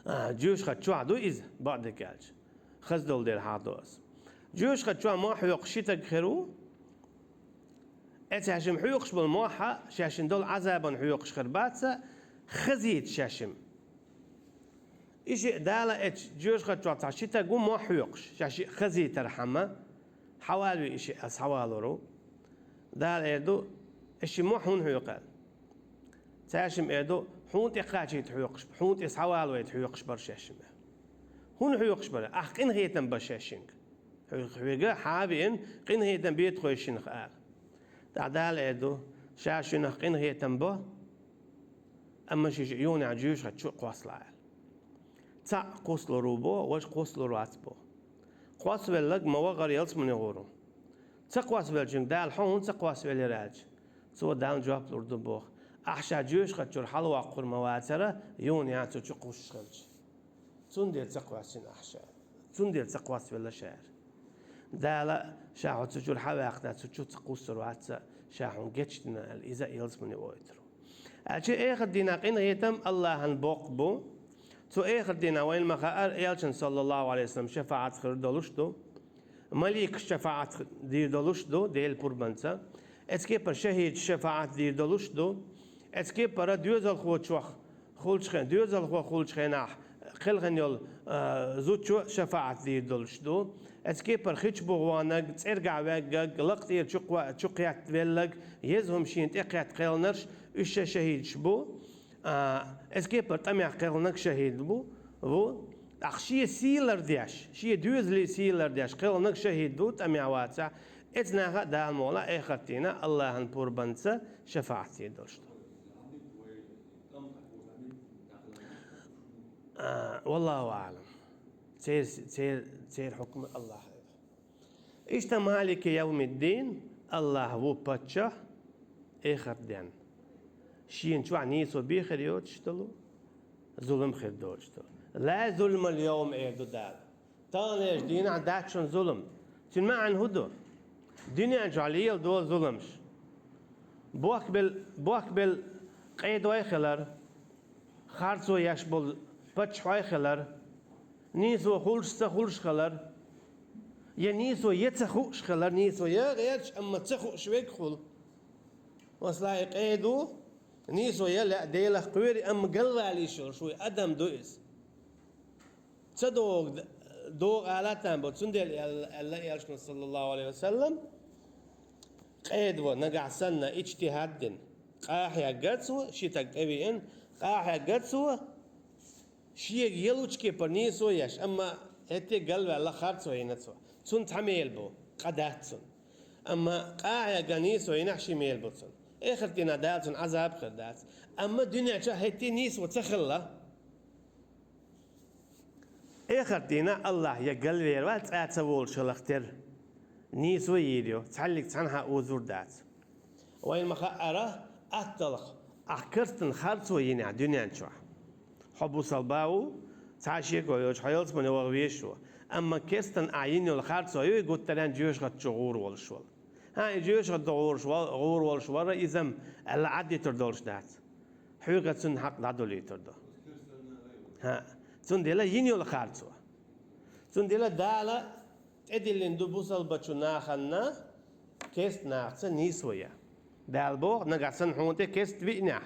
جوش خد تشوح دو إذ بعد كالش خزدول دير حادوس جوش خد شو ما حيوق شتى خيرو اتهشم حيوقش بالموحة شاشن دول عذابا حيوقش خرباتسا خزيت شاشم إيشي دالا اتش جوش خد شو تاع شتى قوم ما حيوقش شاشي خزيت رحمة حوالي إيشي أس حوالورو دال إيدو إيشي مو حون حيوقال تاشم إيدو حون تقاشي تحيوقش حون تس حوالو يتحيوقش برشاشم هون حيوقش بلا أحق إن غيتن بشاشنك حويجا حابين قين هي تم بيت خويشين خال تعدال إدو شاشين قين هي تم به أما شيء يوني عجوش هتشو قوسلا تا قوسلو روبو وش قوسلو راتبو قواس بلغ مواغر يلس من يغورو تا قواس بلجن دال حون تا قواس بلراج سو دال جواب لوردو بوخ أحشا جوش خدشور حلو أقر مواترة يوني عتو تشو قوش خلج تون دير تقواسين أحشا تون دير تقواس بلا شعر دالا شاحو تشور حواقنا تشو تقوس رواتسا شاحون جتشنا الإذا يلس من يغويترو أشي آخر دينا قين هيتم الله هنبوقبو تو آخر دينا وين ما خار يالشن صلى الله عليه وسلم شفاعة خير دولشتو مليك شفاعة دير دولشتو ديل قربانسا اسكي پر شهيد شفاعة دير دولشتو اسكي پر دوزل خوچوخ خولچخن دوزل خو خولچخناح خلغن يول زوچو شفاعة دير دولشتو اسكي پر خيچ بوغوانگ ترغا وگ لقتير چقيات ولگ يزهم شين تقيات قيلنرش üç şehit bu. Eski pertama qılnak şehit bu. Bu akşiye siler diyaş. Şiye düzli siler diyaş. Qılnak şehit bu tamiawatsa. Etnaha dal mola ekhtina Allah'ın purbansa şefaati dolştu. Wallahu a'lam. Seyir hukm Allah. İşte maliki yevmiddin Allah bu patşah ekhirden. شين شو عنيسو بيخر يوتشتلو ظلم خير دوتشتلو لا ظلم اليوم ايدو دال تانيش دينا داتشون ظلم تن ما عن هدو دنيا جعليل دول ظلمش بوك بال قيد ويخلر خارسو يشبل بچ ويخلر نيسو خلش خلر يا نيسو يتخوش خلر نيسو يا غيرش اما تخوش ويكخل وصلاي قيدو نيسو يلا ديلا قويري أم قلوا علي شوي أدم دويس تصدق آلاتان بود سندل الله يرشنا صلى الله عليه وسلم قيد ونقع سنة اجتهاد قاحيا قدسو شي تقوين قاحيا قدسو شي يلوشكي برنيسو يش أما هتي قلوا الله خارسو ينتسو سن تحميل بو قداتسون أما قاحيا قنيسو ينحشي ميل بوتسون آخر دينا داتون عذاب خردات أما الدنيا شاهدتي نيس وتخلى آخر دينا الله يقل ويروات أتسول شلختر نيس ويريو تعلق تنها أوزور دات وين مخأرة أتلخ أحكرتن خارج وينع دنيا شو حبو صلباو تعشيك ويوش حيلت من وغويشو أما كستن أعيني الخارج ويوي قلت لان جيوش غد شغور والشوال هاي جيوش غد غور والشوال إذا العدي تردولش دات حيوغة سن حق دادولي تردو ها سن ديلا ينيو الخارج سن ديلا دالا تدلين دو بوصل بچو ناخنا كست ناخسا نيسويا دالبو نقاسن حونتي كست بينا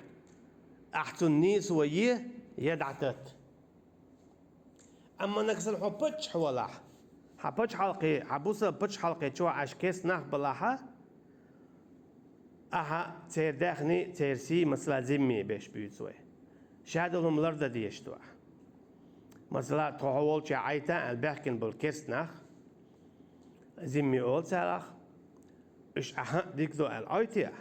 أحسن نيسويا يدعتت أما نقاسن حو بچ حوالح حبچ حلقي حبوصل بچ حلقي چو عش كست ناخ بلاحا أها تير داخني تيرسي مثلا زمي بيش بيوتسوي شادلهم لرد ديشتوا مثلا تحول شي عيتا الباكن بالكست ناخ زمي أول سالخ إيش أها ديكدو الأيتيا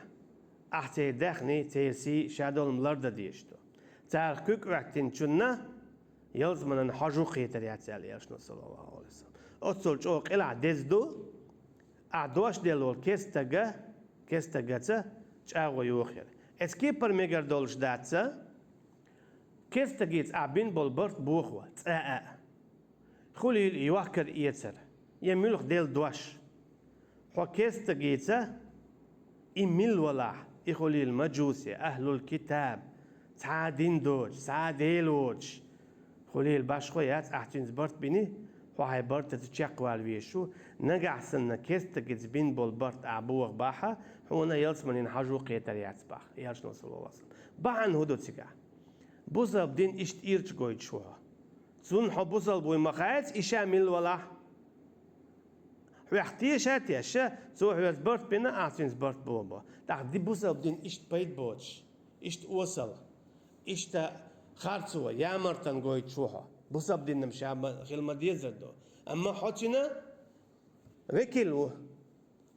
أحتي داخني تيرسي شادلهم لرد ديشتوا تار كوك وقتين شنا يلزم أن حجو قيتر ياتسال يرشنا صلى الله عليه وسلم أتصل شوق إلى دزدو أعدوش ديلول كستجا تشاغو يوخير اسكي برميجر دولش داتسا كستجيت أعبين بالبرت بوخوا تاء خليل يوكر يتسر يملخ ديل دوش حو كستجيتسا إميل ولا يخليل مجوسي أهل الكتاب تعادين دوج تعاديلوج خليل باشخويات أحتين زبرت بيني وهاي برت تتشق والويشو نجع سنة كستجيت بين بالبرت أعبوغ باحة هنا يلزم أن حجو قيتريات باح يالشنا صلى الله عليه وسلم بعن هدو تسيقع بوزل بدين إشت إيرج قويد شوها زون حو بوزل بوي مخايت إشا ميل ولا ويحتيه شاتي أشا سوح يزبرت بينا أعطين زبرت بوبا تاق دي بوزل بدين إشت بيت بوش إشت وصل إشت خارتسوا يامرتن قويد شوها بوزل بدين نمشي خيل ما ديزردو أما حوتنا Vekilvo.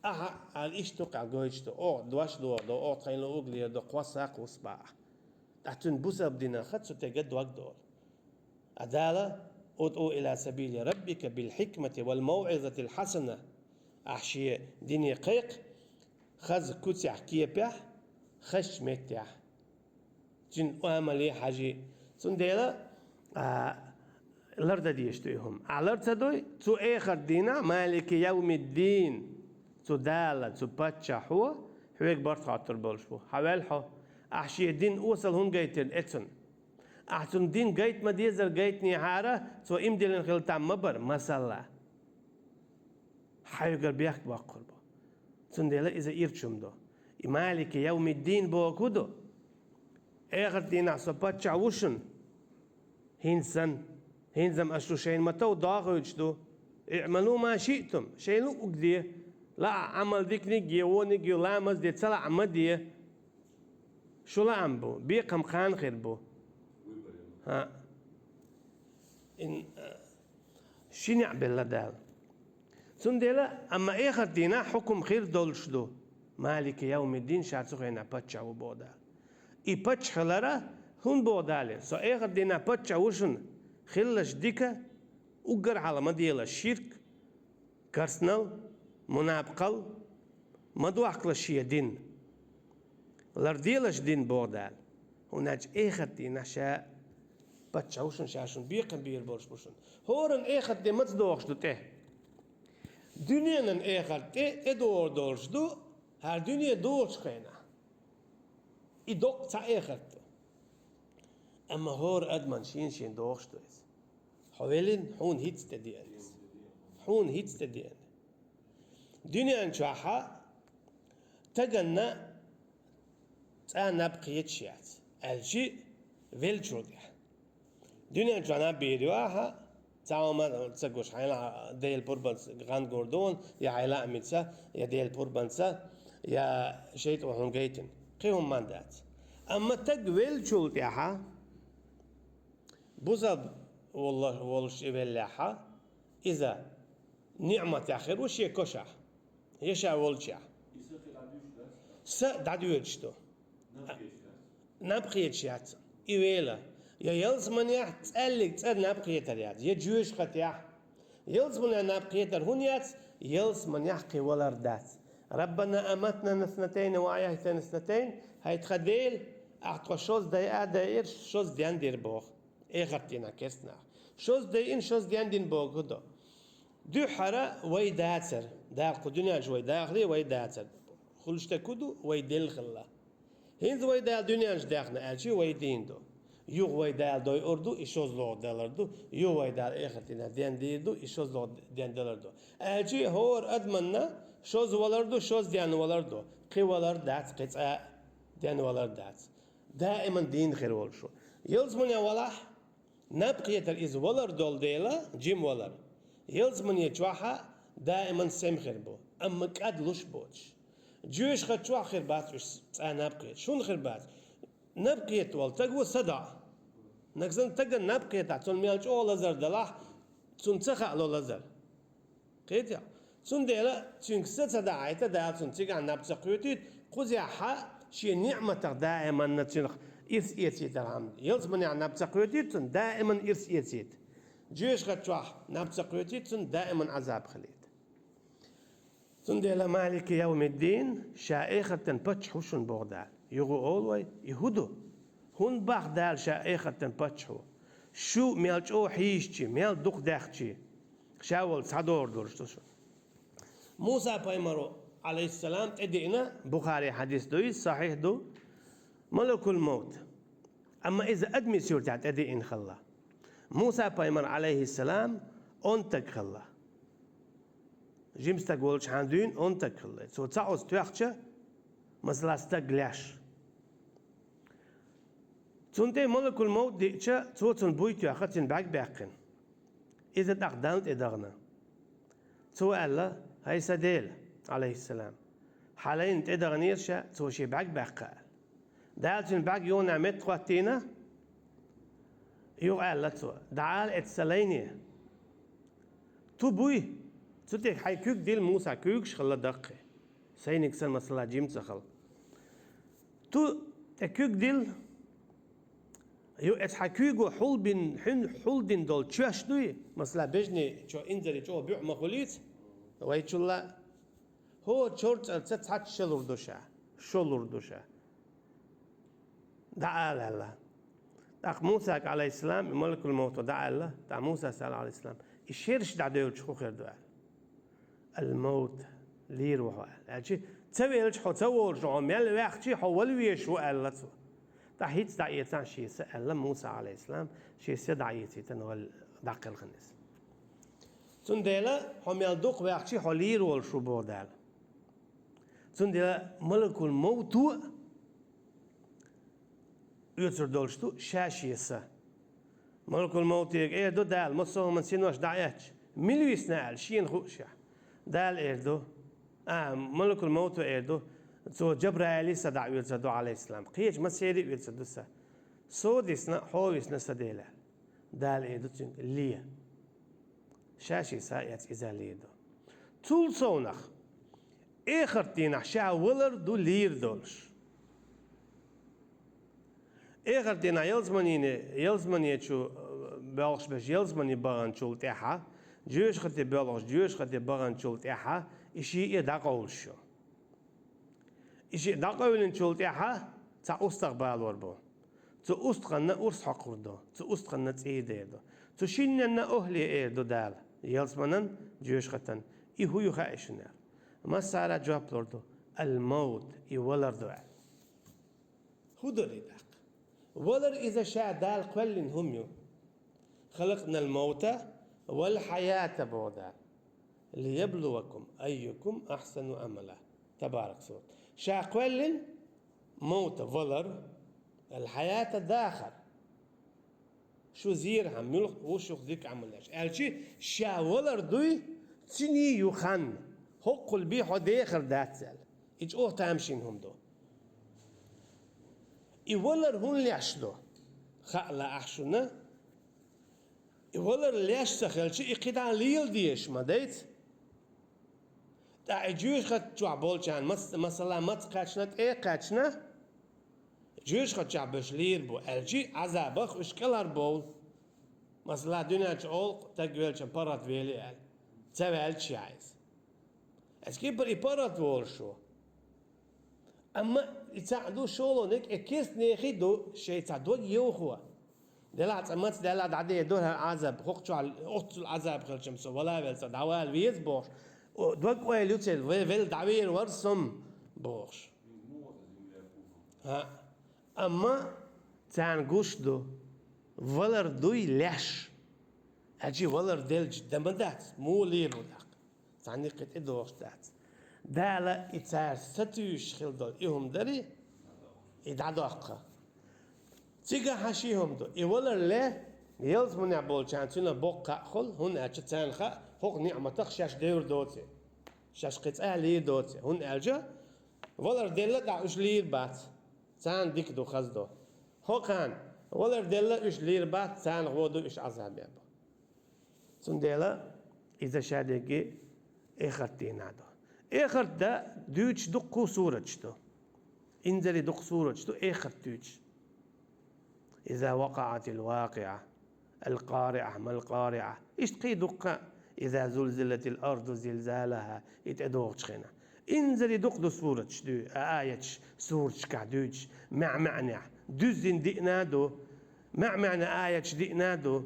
Aha, al ishtuk al goichto. O, dwash do, o train lo ugli do qwasak usba. Atun busab dina khat so tegad wagdol. Adala ادعو إلى سبيل ربك بالحكمة والموعظة الحسنة أحشي ديني قيق خز كتع كيبح خش متع جن أملي حاجي سنديلا لرد ديشتوهم على تدوي تو آخر دينا مالك يوم الدين تو دالة تو باتشا هو هيك برت خاطر بولشبو حوالحو أحشي الدين أوصل هون جايتن إتن أحسن دين جايت ما ديزر جايتني حارة تو إمدلن خلتا مبر مسلا حيقر بيحك بقربه سندلا إذا إيرشم دو مالك يوم الدين بوكودو آخر دين عصبات شعوشن هنزم أشلو شين متو ضاغوش دو اعملوا ما شئتم شيلو أقديه لا عمل ديك نيجي ونيجي لامز دي تسلع عمديه شو لا عم بو بيقم خان خير بو ها إن شنع بالله دال سندلا أما آخر دينا حكم خير دولش دو مالك يوم الدين شاتسو خينا باتشا وبودا إي باتش خلرا هون بودالي سو آخر دينا باتشا وشن خلش ديكا وقر على مديلا الشرك كرسنل منابقل مدوحقل شيا دين لرديلش دين بودال هناك آخر دينا شاء باتشاوشن شاشن بيقن بير بولش بوشن هورن آخر دي متصدوخش دو ته دنيانن آخر ته ادور دولش دو هر دنيا دولش خينا إدوق تا آخر ته أما هور أدمن شين دوخش دو إز حوالين حون هيتس تديان حون هيتس تديان دنيا شاحا تجنا تانا بقيت شيات الجي فيلجوديا دنيا جانا بيريوها تعاوما تسقوش حيلا ديل بوربانس غان غوردون يا عيلا أميتسا يا ديل بوربانسا يا شيت وهم جيتن قيهم ماندات أما تقبل شولتيها بوزب والله والش يبلعها إذا نعمة آخر وش يكشح يشا والشا دعويتشتو نبقيتشات إيويلا يا يلز من يح تسألك تسأل نبقيتر يات يا جوش ختيح يلز من نبقيتر هنيات يلز من يحكي ولردات ربنا أمتنا اثنتين وعيهتنا اثنتين هيتخديل أعطوا شوز داير شوز ديان دير بوخ إيغرتينا كيسنا شوز داين شوز ديان دين بوخ هدو دو حرا ويداتر داق الدنيا جوي داخلي ويداتر خلشتا كدو ويدل خلا هند ويدال دنيا جداخنا أجي ويدين دو يو ويدال دوي أردو إشوز لو دلردو يو ويدال إيغرتينا ديان ديردو إشوز لو ديان دلردو أجي هور أدمنا شوز ولردو شوز ديان ولردو قي ولردات قطع ديان ولردات دائما دين خير ولشو يلزمني ولاح نبقيتر إز ولردول ديلا جيم ولر يلزمني يتوحى دائما سم خير بو أما كاد لوش بوش جوش خطوة خير بات نبقيت شون خير بات نبقيت ول تقوى صدع نكزن تقى نبقيت تون ميالج أو لزر دلاح تون تخع لو لزر قيتيا تون ديلا تون ستة عيتا دايل تون تيجا نبتقيتيت قوزي حق شي نعمة دائما نتشنخ إرس إيتيت الحمد يلزم يعني نبتقيتيت دائما إرس إيتيت جيش غتشوح نبتقيتيت دائما عذاب خليت تندي مالك يوم الدين شائخة بتشحو شن بغداد يغو أولوي يهودو هون بغداد شائخة بتشحو شو ميالج أو حيشتي ميال دوق داختي شاول صدور دورشتوشو موسى بايمرو عليه السلام تدينا بخاري حديث دوي صحيح دو ملك الموت أما إذا أدمي سورة تدي إن خلا موسى بايمر عليه السلام أنتك خلا جيمس تقولش عندين أنتك خلا سو تعوز تيختش مثلا استقلاش تونتي ملك الموت ديتشا توتن بويتو أخذتن باك باقن إذا تقدمت إدغنا تو الله هاي سديل عليه السلام حاليا تقدر نيرشا توشي باك باقال دالتن باك يوم نعمت خواتينا يو قال لتو دعال اتسليني تو بوي تتك حي كوك ديل موسى كوكش خلا دقة سينك سن مثلا جيم تخل تو تكوك ديل يو اتحكيغو حول دين دول تشاش دوي مثلا بجني شو انزلي شو بيع مخوليت ويتشلا هو تشورت تتحت شلور دوشا دعا الله داق موسى عليه السلام ملك الموت ودعا الله دع موسى سأل عليه السلام الشيرش دع ديول شخو خير دوال الموت لير وحوال يعني تسوي لش حو تسوي شو عمل وقتي حول ويشو الله دا هيت دعيتان شيء سأل موسى عليه السلام شيء سدعيتي تنول دق الخنس تندلا هم يلدق وقتي حلير والشو بودال تندلا ملك الموت يصير دولشتو شاشيسة ملك الموت إيه دو دال مصو من سينوش دعيتش مليوس نال شين خوشة دال إردو ملك الموت إردو تو جبرائيل سدع يلزدو عليه السلام قيج ما سيري يلزدو سا سوديسنا حويسنا سديلا دال إردو تين ليه شاشي سايت إذا ليدو طول صونخ آخر تينح شا ولر دو لير دولش آخر تينح يلزمني شو بلغش باش يلزمني بغان شول تاعها جوش خدي بلغش جوش خدي بغان شول تاعها إشي يدقول شو إشي دقول شول تاعها تا أستقبال وربو تو أستقنا أرس حقردو تو أستقنا تيديدو تو شيننا أهلي إيدو دال يلزمنن جوش خدن إيهو يخايشنر ما سارة جواب لردو الموت يولر دوال هو دوري داق ولر إذا شاء دال قلن هم خلقنا الموت والحياة بودا ليبلوكم أيكم أحسن أملا تبارك سورة شاء قلن موت ولر الحياة داخل شو زير هم ملخ وشو ذيك عملاش ألشي شاء ولر دوي تني يخن هقل بيحو داخل داتسل إيش أوه تامشين هم دو يولر هون ليشدو خلا أحشنا يولر ليش سخلشي إقدا ليل ديش ما ديت تا جوش خد جوابول كان مثلا ما تقاشنا إيه قاشنا جوش خد جابش لير بو الجي عذابخ وش كلر بول مثلا دنيا تقول تقبل كم برات فيلي ال تسوي الشي عايز اسكي بري برات وول شو أما يتعدو شغلونك أكيس نيخيدو شيء تعدو يوخوا دلعت أمات دلعت عدي دورها عذاب خوك شو على أخت العذاب خلشم سو ولا بيل دعوال ويز بوش دوك ويل يوتشل ويل دعوير ورسم بوش ها أما تان قشدو ولر دوي ليش أجي ولر دلج دمدات مو ليرو داق تعني قد إدوش دات دالا إتار ستوش خلدول إيهم داري إدعدوقة تيجا حشيهم دو إيولر له يلز من يعبول شانتنا بوقع خل هن أجتان خا هوق نعمة تخشاش دير دوتي شاش قط أهلي دوتي هن أجا ولر دلة دعوش لير بات تان ديك دو خزدو هوقان ولر دلة إش لير بات تان غودو إش عذاب يابو تون دلة إذا شادقي إخرتين عدو آخر دا دوش دقو صورتشتو انزلي دق صورتشتو آخر دوش إذا وقعت الواقعة القارعة ما القارعة إيش تقي دقة إذا زلزلت الأرض زلزالها يتأدوغ تشخينا انزلي دق دو صورتش دو آيتش صورتش كعدوش مع معنى دوزن دئنادو مع معنى آيتش دئنادو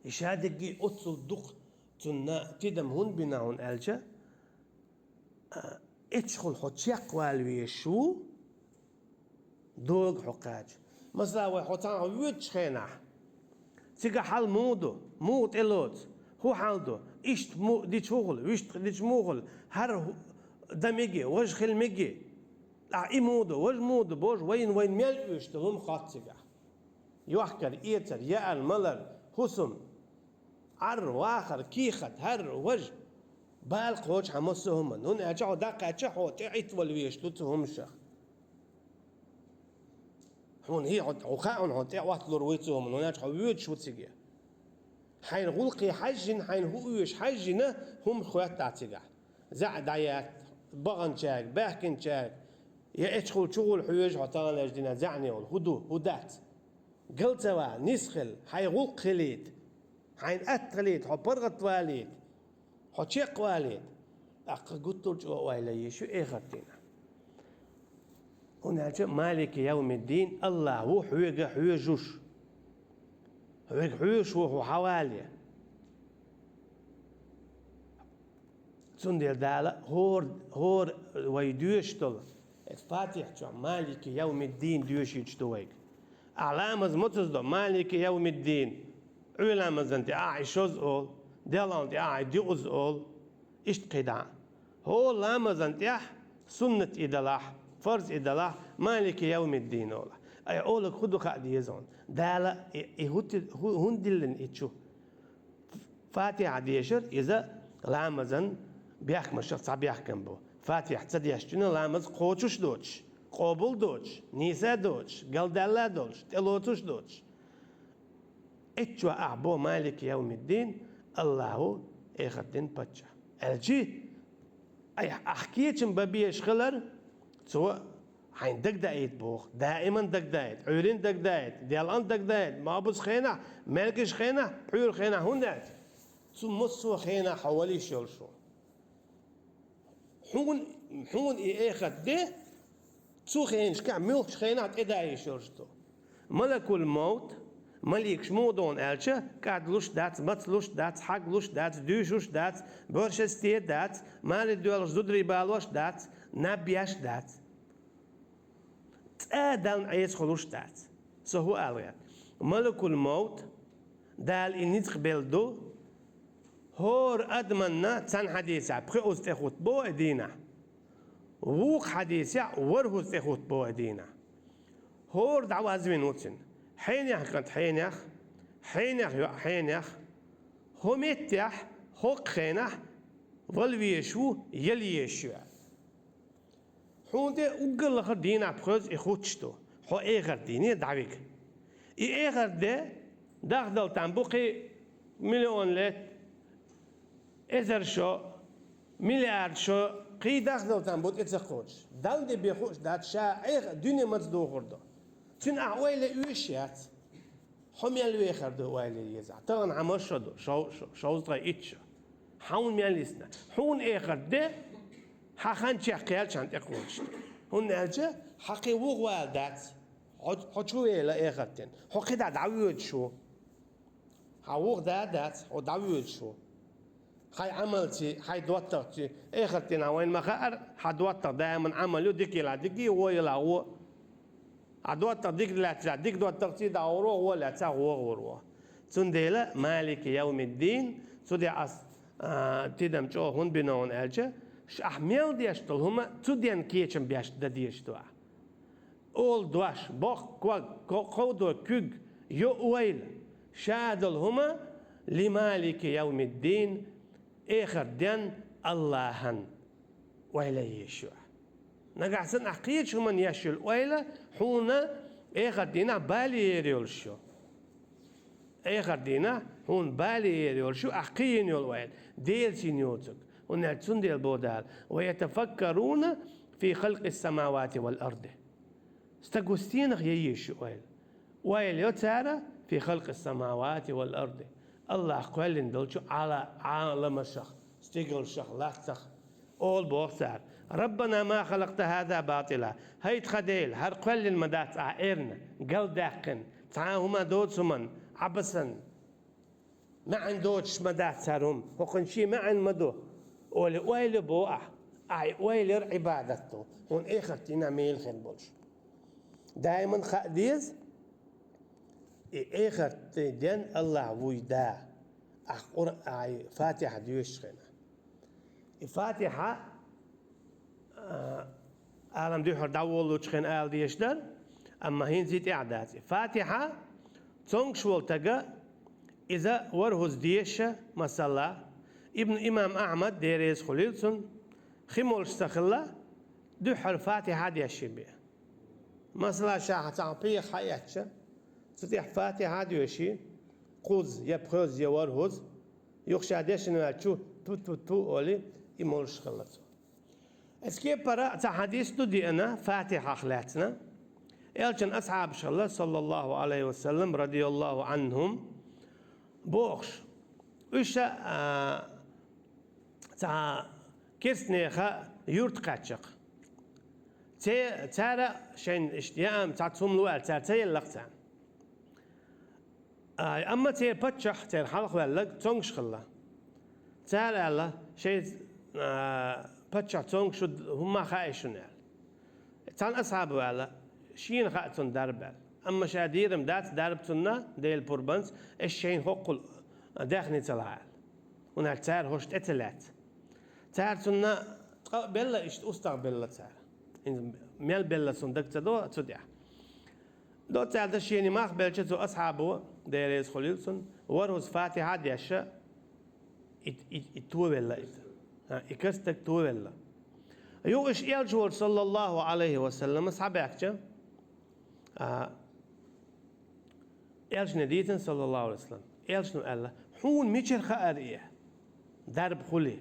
إيش هادقي أتصل دق تنا تدم هون بناون ألجا ادخل حتشيق والويشو دوغ حقاج مثلا وحطان ويتش خينا سيقا حال موت إلوت هو حالدو إشت مو دي شغل ويشت دي شموغل هر دميجي وش خل ميجي لا إيمودو وش مودو بوش وين ميل إشت هم خاطسيقا يوحكر إيتر يأل ملر حسن عر واخر كيخت هر وجه بالق وجه حمسهم هن أجعوا دقة أجعوا تعيت والويش لتهم شخ هون هي عخاء هون تعوات لرويتهم هن أجعوا ويد شو تسيجي حين غلقي حجن حين هو يش حجنا هم خوات تعتقع زعد عيات بغن شاك باكن شاك يا ادخل شغل حيوج عطان لجدنا زعني هدو هدات قلت سوا نسخل حي غلق خليت حين أتخليت حبرغت واليت حشيق واليت قلت له وإلي شو إخرتنا هنا مالك يوم الدين الله هو حويجوش حويج هو حواليه تندل دالا هور ويدوشتل الفاتح جو مالك يوم الدين دوش يجتويك علامز متصدو مالك يوم الدين علامز انت شوز اول دلان انت ديوز اول اشت قدع هو لامز انت سنة إدلاح فرض إدلاح مالك يوم الدين اولا اي اولك خدو قاعد يزون دالا هندلن اتشو فاتح ديشر اذا لامزن بيحكم الشخص بيحكم بو فاتح تصديشتنا لامز قوتش دوتش قبول دوتش نيسا دوتش قلدالا دوتش تلوتش دوتش اتشو اعبو مالك يوم الدين الله اخدين باتشا الجي اي احكيتشم ببيش خلر سواء حين دق دايت بوخ دائما دق دايت عيرين دق دايت ديالان دق دايت مابوس خينا مالكش خينا حيور خينا هنات ثم مصو خينا حوالي شلشو حون اخد ده تسو خينش كع ملخش خينات اداي شلشتو ملك الموت ملك شمودون الچه قاعد لوش دات مت لوش دات حق لوش دات دوشوش دات برشستي دات مال دول زدري بالوش دات نبياش دات تادل عيس خلوش دات سهو قال ملك الموت دال انيت قبلدو هور ادمنا تسان حديثا بخي استخوت بو ادينا ووق حديثا ورهو استخوت بو ادينا هور دعوة زمينوتن حينيخ كنت حينيخ هميتيح هوق خينح والويشو يليشو حونده اقل خر دينا بخوز اخوتشتو حو ايغر ديني دعويك ايغر ده داخدل تنبوقي مليون لت ازر شو مليار شو قي داخدل تنبوق اتزخوش دال دي بيخوش دات شا ايغر دوني متصدو خردو تن اعويل ايشيات حميل ويخر دو ويلي يزع طبعا عمش دو شوز اتش حون مياليسنا حون ايغر ده حخان شقيال شانت اقولش هون الجا حقي وغوالدات حشو الى ايغرتن حقي دا دعويد شو حوغ دات ودعويد شو هاي عملتي هاي دوترتي ايغرتن وين ما خار حدوتر دائما عملوا ديكي لا ديكي ويلا هو عدوتر ديك لا ديك دوتر تي داورو ولا تا هو تنديلا مالك يوم الدين سودي اس تدم جو هون بنون الجا شحميل ديشتل هما تودين كيچم بياش دديشتوا اول دواش بوخ قودو كوغ يو ويل شادل هما لمالك يوم الدين اخر دين اللهن ويلي يشوع نقعسن احقيتش من يشل ويلا حونا اخر دينا بالي يريولشو اخر دينا هون بالي يريولشو احقين يول ويل ديل سينيوتك ونعتون ديال بودال ويتفكرون في خلق السماوات والأرض استقوستين ييش ويل يتارى في خلق السماوات والأرض الله قال ندلشو على عالم الشخ استقل الشخ لا تخ أول بوصار ربنا ما خلقت هذا باطلا هيت خديل هر قل المدات عائرنا قل داقن تعاهما دوتسمن عبسا ما عندوش مدات سارهم وقنشي ما عن مدو ويل بوأ أي ويل عبادته هون إخرتنا ميل خنبولش دائما خاديز إخرت دين الله ويدا أي فاتحة ديوشخنا الفاتحة عالم ديوحر داولو تشخن آل ديشدر أما هين زيت إعداد فاتحة تونكشول تجا إذا ورهز ديشة مسلا ابن إمام أحمد ديريز خليلسون خمولش سخلا دو حرفات هذه الشبه مثلا شاحة تعطيه حياتش تطيح فاتحة هذه الشيء قوز يبخوز يورهوز يخشى ديشنا تشو تو أولي يمولش خلصو اسكي برا تحديث دي أنا فاتحة خلاتنا إلشن أصحاب الله صلى الله عليه وسلم رضي الله عنهم بوخش وش تا كيرسنيخا يورت قاتشق تارا شين اشتيام تعتصم لوال تارتي اللقتان أما تير بتشخ تير حلق واللق تونش خلا تارا الله شيء بتشخ تونش شد هم خايشونال تان أصحاب والله شين خاتون دربال أما شادير مدات دربتنا ديل بوربانس الشين هقول داخني تلعال ونال تار هوشت اتلات تار تنا بلا اشت استقبل تار إن ميل بلا صندوق تدو تدع دو تار دشيني ما قبل شتو أصحابه ديريز خليلسون ورهز فاتحة ديشة يتوبلا يكستك توبلا يوش يالجول صلى الله عليه وسلم أصحابك إيش نديتن صلى الله عليه وسلم إيش نقول حون ميشر خارية درب خلي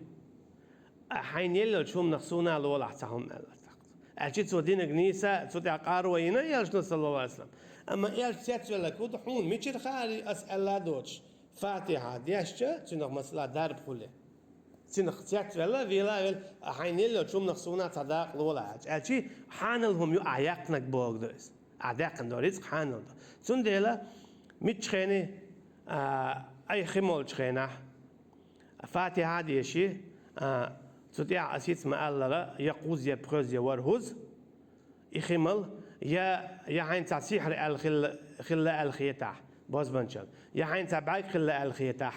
حين يلو شوم نخسونا على ولا حتهم الله تقط أشيت سودين جنيسة سودي عقاروينا إيش صلى الله عليه وسلم أما إيش تأتي لك ود حون ميشر خاري أسأل الله دوتش فاتحة ديشة تنخ مثلا درب خلي تنخ تأتي الله فيلا حين يلو شوم نخسونا صداق ولا أشي حانلهم يعيقنك بوجدوس عداقن داريز حانل سندلا متشخني أي خمول تشخنه فاتحة ديشي تطيع أسيس ما الله يقوز يبخز يورهز يخمل يا عين تسيحر الخل الخيتة باز بنشل يا عين تبعك خل الخيتة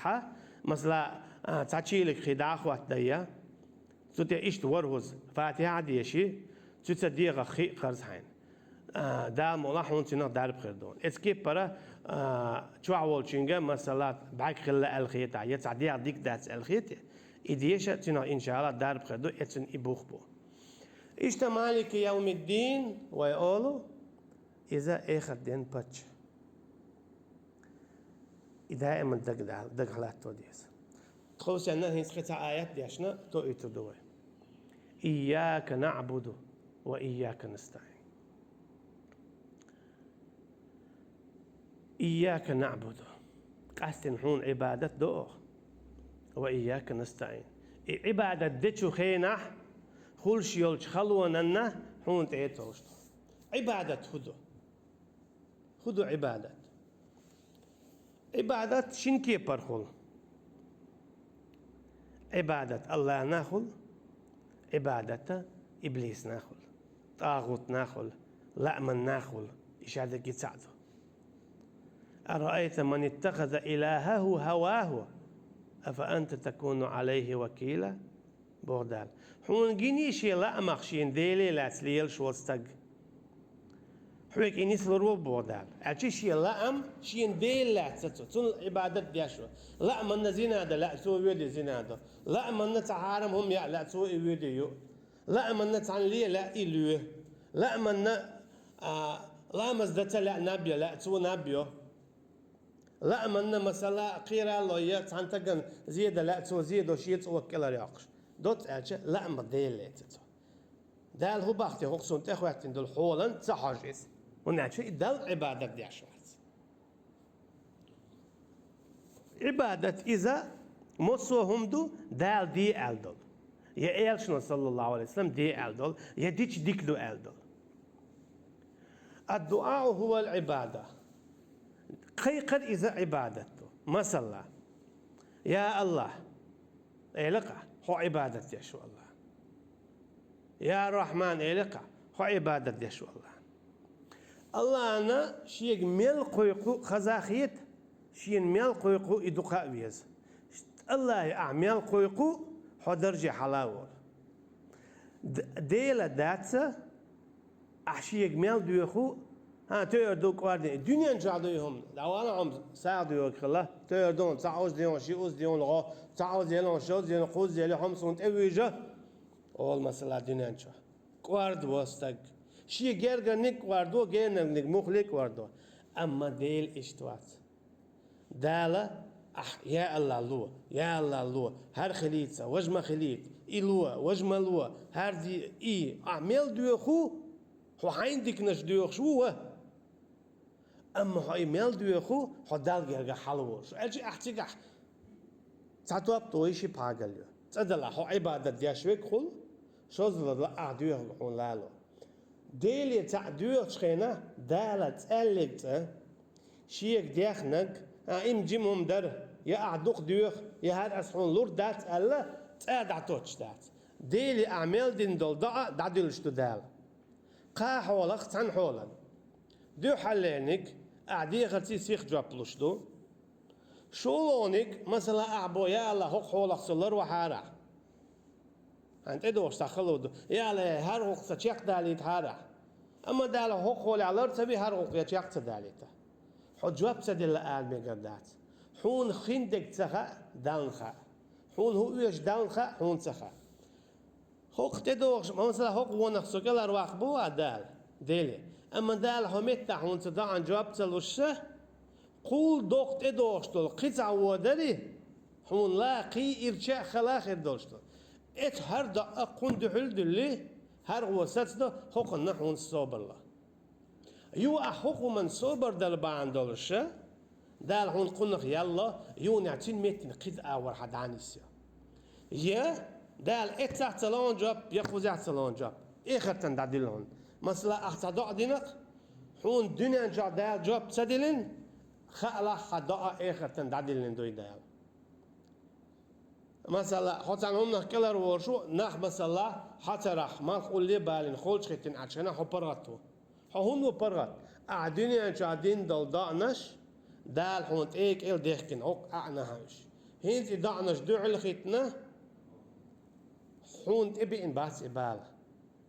مثلا تشيلك خداع وقتيا تطيع إيش تورهز فاتحة ديشي تتصدق خي خرزحين دا ملاحظون تنا دارب خردون اسكي برا شو عول شينجا مثلا بعك خلا الخيطة يتصدق ديك داس الخيطة إديشة تنا إن شاء الله دارب خردون اتن إبوخبو إيش مالك يوم الدين ويقولوا إذا آخر دين بتش إذا إما دقلات توديس تخوص أنه هنسخة آيات ديشنا تو إتدوه إياك نعبد وإياك نستعين إياك نعبد قاستن حون عبادة دوغ وإياك نستعين عبادة دتشو خينة خلش يولش خلونا حون تعيتوشت عبادة خدو عبادة شنكي برخول عبادة الله ناخل عبادة إبليس ناخل طاغوت ناخل لأمن ناخل إشادة يتساعده أرأيت من اتخذ إلهه هواه أفأنت تكون عليه وكيلا بودال حون جينيشي لا مخشين ديلي لا تليل شوستق حويك إني سلرو بودال أشيشي لا أم شين ديل لا تون عبادة دياشو لا من زنا هذا لا سوى ويدي زنا هذا لا من نتعارم هم يا لا سوى ويديو لا من نتعنلي لا إلوه لا من لا مزدت لا نبي لا سوى نبيو لا من مثلا قيرا لويا تعنتقن زيادة لا تسوى زيادة وشيت وكلا رياقش دوت أجا لا مديل ليتو دال هو بختي هو سنت أخواتين دول حولا تحاجز ونعشي دال عبادة دياشوات عبادة إذا مصوهم دو دال دي ألدول يا إلشنا صلى الله عليه وسلم دي ألدول يا ديش ديكلو ألدول الدعاء هو العبادة قيقر إذا عبادته مثلا يا الله إلقى هو عبادة يشو الله يا الرحمن إلقى هو عبادة يشو الله الله أنا شيء ميل قيقو خزاخيت شيء ميل قيقو إدقاء ويز الله أعمل قيقو هو درجة حلاوة ديلا داتسا أحشيك ميل ديوخو تيردو قاردين الدنيا نجعلهم دعوانا ساعدوا يكلا تيردون تعوز ديون شيوز ديون لغا تعوز يلون شوز ديون قوز يلهم سنت أويجا أول مسألة الدنيا نجع قارد واستق شيء غير نك قاردو غير نك مخلق قاردو أما ديل إشتوات دالة يا الله لو يا الله لو هر خليتسا وجما خليت إلوا وجما لوا هر دي أعمل دوخو هو عندك نش دوخ شو أما هاي ميل دوخو هو دال جرجع حلوش أجي أحتاج تعتوب تويشي باقليو تدل هو عبادة دياشوك خل شو زل أعدوه عن لالو ديلي تعدوه شخينا دالة تقلت شيك ديخنك إم جيمهم در يا أعدوق دوخ يا هاد أسحون لور دات ألا تأدع توتش دات ديلي أعمال دين دول دا ديلشتو دال قا حولك تن حولا دو حلينك أعدي غرتي سيخ جابلوشتو شولونك مثلا أعبو يا الله حق حولك سلر وحارع أنت إدوش تخلو يا الله هر حق ستشيق داليت حارع أما دال حق حولي على تبي هر حق يتشيق تداليته حجواب تدل آدمي قردات حون خندق تخا دانخا حون هو إيش دانخا حون تخا حق تدوش مثلا حق ونخ سكال أرواح بوا دال ديلي أما دال همت حون تدا عن جواب تلوشه قول دوقت إدوشتول قطع ودري حون لاقي إرشاء خلاخر دوشتول إت هر دا أقون دحل دلي هر وسط دا حق نحون صوب الله يو أحق من صوبر دل باندولشه دال هون قنخ يلا يو نعتين متن قد أور حد عنيسيا يا دال إتسع تلون جاب يقوز تلون جاب إخر تندعدلون مثلا أحتضع دينك هون دنيا جا دال جاب تدلين خلا حضاء آخر تندعدلين دوي دال مثلا حتى هم نحكيلر ورشو نح مثلا حتى رح ما نقول لي بالين خولش خيتين عشان حبرتو هون وبرغت أعديني أنش عدين دل دعنش دال هون تيك إل ديخكن عق أعناهش هنتي دعنش دعل خيتنا هون تبي إن بس إبالة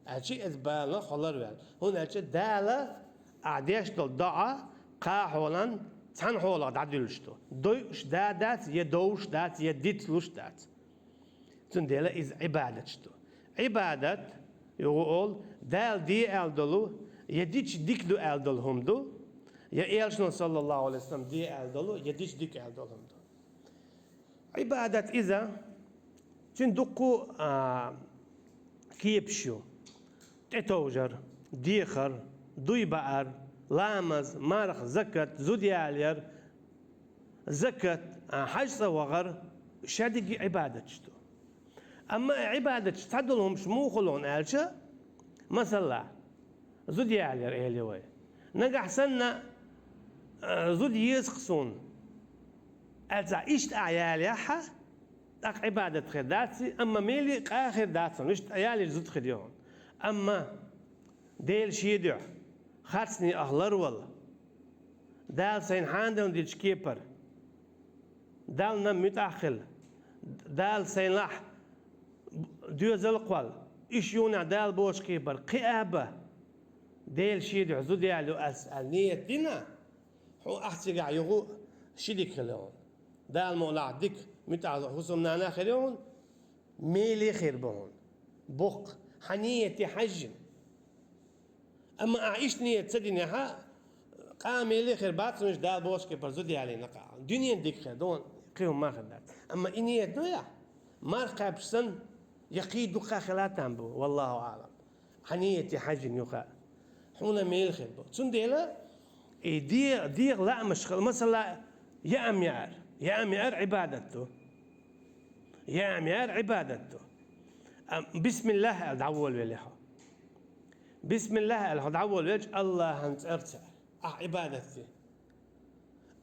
أشي إزبالة خلر ويل هون أشي دالة أعديش دل دعا قا هولن تان هولا دعدلشتو دوش دادات يدوش دات يديت لوش دات تنديلا إز عبادتشتو عبادت يقول دال دي ألدلو يديش ديك دو ألدل هم دو يا إيلشنا صلى الله عليه وسلم دي ألدلو يديش ديك ألدل هم دو عبادة إذا تندقو كيبشو تتوجر ديخر دوي بقر لامز مارخ زكت زوديالير زكت حجز وغر شادق عبادة شتو أما عبادة تدلهم شموخلون ألشا مثلا زود يعلر إيليوي نجح سنة زود يسقسون أتى إشت عيالها تق عبادة خداتي أما ميلي آخر داتون إشت عيالي زود خديون أما ديل شيدع خاصني أهلر والله دال سين حاندون ديل شكيبر دال نم متأخل دال سين لح ديو زلقوال إيش يونا دال بوش كيبر قيابة ديل شيد عزود يعلو أسأل نية دينا هو أحتاج يغو شديك خلون دال مولا ديك متعلق خصوم نانا خلون ميلي خير بهون بق حنية حجن أما أعيش نية تديني ها قام ميلي خير بات مش دال بوش كيبر زود يعلي نقع دنيا ديك خير دون قيهم ما خدات أما إنية دويا ما رقابسن يقيد دقا خلاتان بو والله أعلم حنية حجن يقع حونا ميل خلبو تنديلا دير لا مش مثلا يا أميار عبادته يا أميار عبادته بسم الله دعول وليها بسم الله دعول وجه الله أنت ارتع عبادتي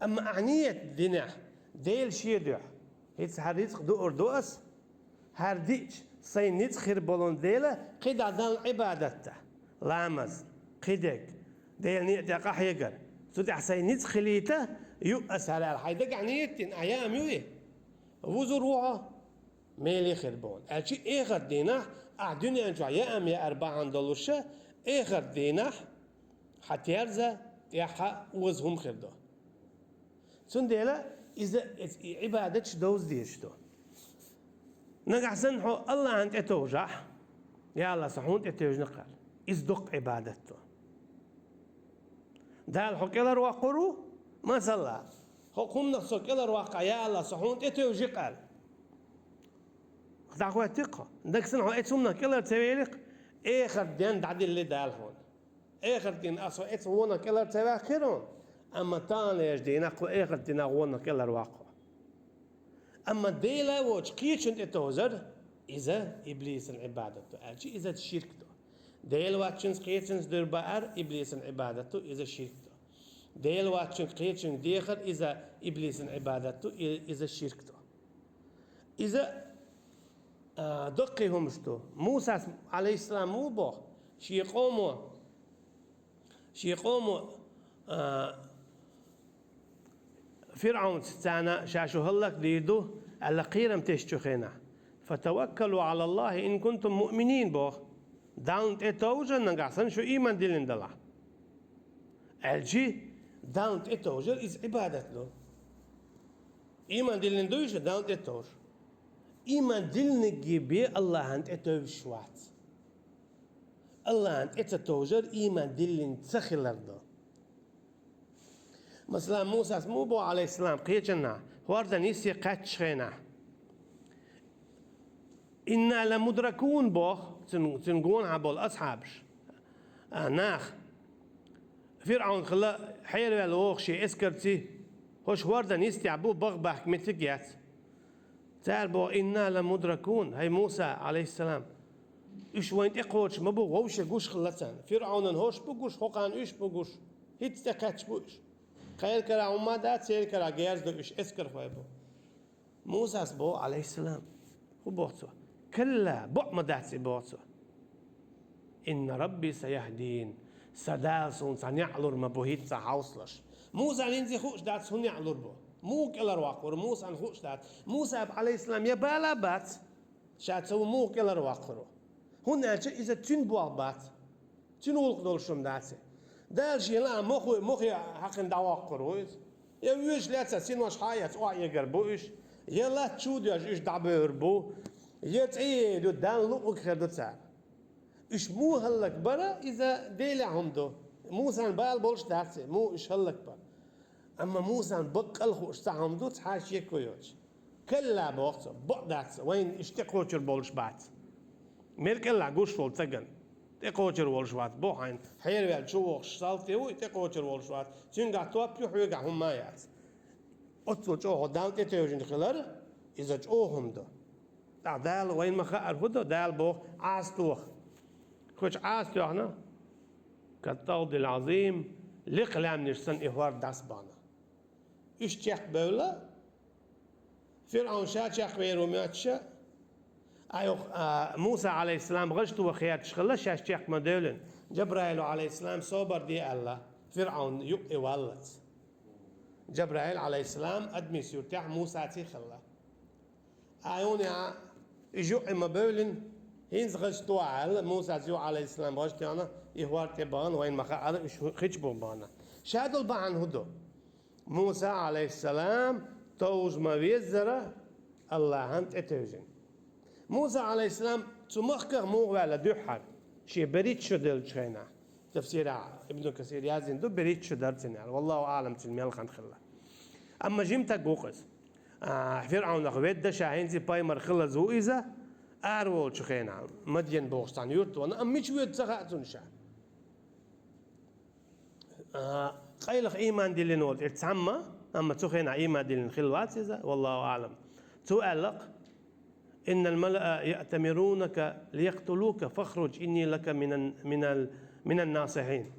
أما أعنية دينا ديل شيدع هيت هريت دور دوس هرديش سينيت خير بولون ديلا قيد عدان عبادته لامز قيدك ديل نيت يقح يقر سود حسين نيت خليته يؤس على الحيدك عنيتين أيام يوي وزروعه ميلي خربون أشي آخر دينا أعدني أنجع يا أم يا $4 آخر دينا حتى يرزا يحا وزهم خردو سنديلا إذا عبادتش دوز ديشتو نجح سنحو الله أنت أتوجع يا الله صحون أتوجع نقال إزدق عبادته ده الحكيلر وقرو ما صلى هم نفسك إلى الواقع يا الله صحون إتوجي قال دعوة تقة دك سنة إتسمنا كلا تويلق آخر دين دعدي اللي دال هون آخر دين أصو إتسمونا كلا تويلقون أما تاني يجدينا قو آخر دين أغونا كلا الواقع أما ديلا وش قيتشن إتوزر إذا إبليس العبادة أجي إذا الشرك ديل واتشن قيتشن در بار إبليس العبادة إذا الشرك ديل واتشن قيتشن ديخر إذا إبليس العبادة إذا الشرك إذا دقيهم شتو موسى عليه السلام مو بو شيقومو فرعون ستانا شاشو هلك ديدو على قيرم تشتخينا فتوكلوا على الله إن كنتم مؤمنين بو داونت اتوجر نقعصن شو إيمان دلين دلا الجي داونت اتوجر إز عبادة له إيمان دلين دويش داونت اتوجر إيمان دلين جيبي الله أنت اتوجر شوات الله أنت اتوجر إيمان دلين تسخلر دو مثلا موسى مو عليه السلام قيتنا ورد نيسي قاتشخينا إنا لمدركون تنقون عبول أصحابش ناخ فرعون خلا حير والوخشي اسكرتي هوش ورد نيسي عبو بغبح متقيات تعربو إنا لمدركون هاي موسى عليه السلام إيش وين إقوش ما بو غوش قوش خلتان فرعون هوش بقوش حقان إيش بقوش هيت تكاتش بوش خير كرا عمادات سير كرا جيرز دو إيش اسكر خويبو موسى بو عليه السلام هو بوتو كلا بؤ داتسي بوتو إن ربي سيهدين سداسون سنعلر ما بوهيت سحوصلش موسى ننزي خوش دات سنعلر بو موك إلا رواقور موسى نخوش دات موسى عليه السلام يبالا بات شات سو موك إلا رواقورو هنا إذا تنبوا بات تنولق دولشم داتسي دالشي لا مخي حقن دواقرويز يويش لاتسا سينوش حايات يقر بوش يلا تشودو إيش دعبير بو يتعيدو دان لقوك خير دو تسار إيش مو هلك برا إذا ديلعهم دو موسى بال بولش داتسي مو إيش هلك برا أما موسى بقل خوش تاعهم دو تحاش يكويوش كلا بوقتو بق داتسي وين إيش تقوشر بولش بات ميرك إلا قوش فول تقن تقوشر بولش بات بوحين حير بيال شووخش سالتي هو تقوشر بولش بات تنقع تواب يحويقع هم مايات أتو جوه دان تتوجن خلر إذا جوهم دو دال وين ما خير هدو دال بوخ عاستوخ خوش عاستوخنا كالطود العظيم لقلام نرسن إهوار داس بانا إيش تيخ بولا فرعون شا تيخ بيرو مياتشا أيوخ موسى عليه السلام غشتو وخيات شخلا شاش تيخ مدولن جبرائيل عليه السلام صبر دي الله فرعون يقي والت جبرائيل عليه السلام أدمي سيرتاح موسى تيخلا أيوني يجو إما بولن هينز غشتو على موسى زيو عليه السلام غشتو أنا يهوار تبان وين ما خا خجبو بانا شادل بان هدو موسى عليه السلام توج ما بيزرة الله هنت اتوجن موسى عليه السلام تمخكر مو على دوحر شي بريت شدل شينا تفسير ابن كثير يازن دو بريت شدرتني والله أعلم تلميل خان خلا أما جمتا قوقس فرعون أخوات دشا هينزي بايمر خلا زو إذا أرول شخينا مدين بوغستان يورتو أنا أمي شوية تسخاتون شا قيلخ إيمان ديلين ولد اتسمى أما تخينا إيمان ديلين خلوات إذا والله أعلم تؤلق إن الملأ يأتمرونك ليقتلوك فاخرج إني لك من الناصحين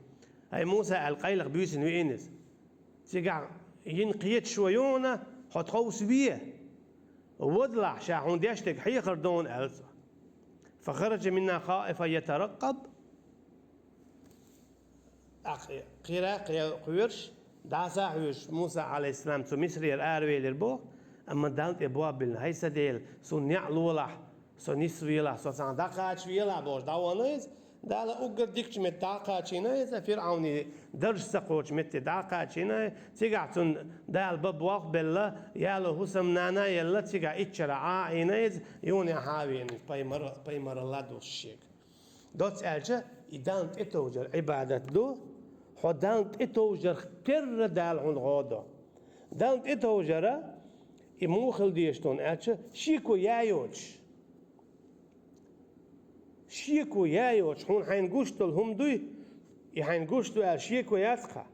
هاي موسى القيلخ بيوسن وإنس تيقع ينقيت شويونا حتقوس بيه وضلع شاحون ديشتك حيخر دون ألسا فخرج منا خائفا يترقب قيرش داسا حيوش موسى عليه السلام تو مصري الآروي لربو أما دانت إبواب بالنا هاي سديل سو نعلولح سو نسويلح سو ساندقاتش ويلح بوش داوانيز دالا أقر ديكش مت داقاتشينا إذا فرعوني درج سقوش مت داقاتشينا تيقعتون دال ببواق بالله يالو حسم نانا يلا تيقع إتشرا عاينيز يوني حاوين بايمر الله دوش الشيك دوت ألجا إدانت إتوجر عبادة دو حدانت إتوجر تر دال عن غودو دانت إتهو جرا إموخل ديشتون أتش شيكو يايوش شيكو يايوش هون حين قشتل هم دوي يحين قشتل شيكو ياسخا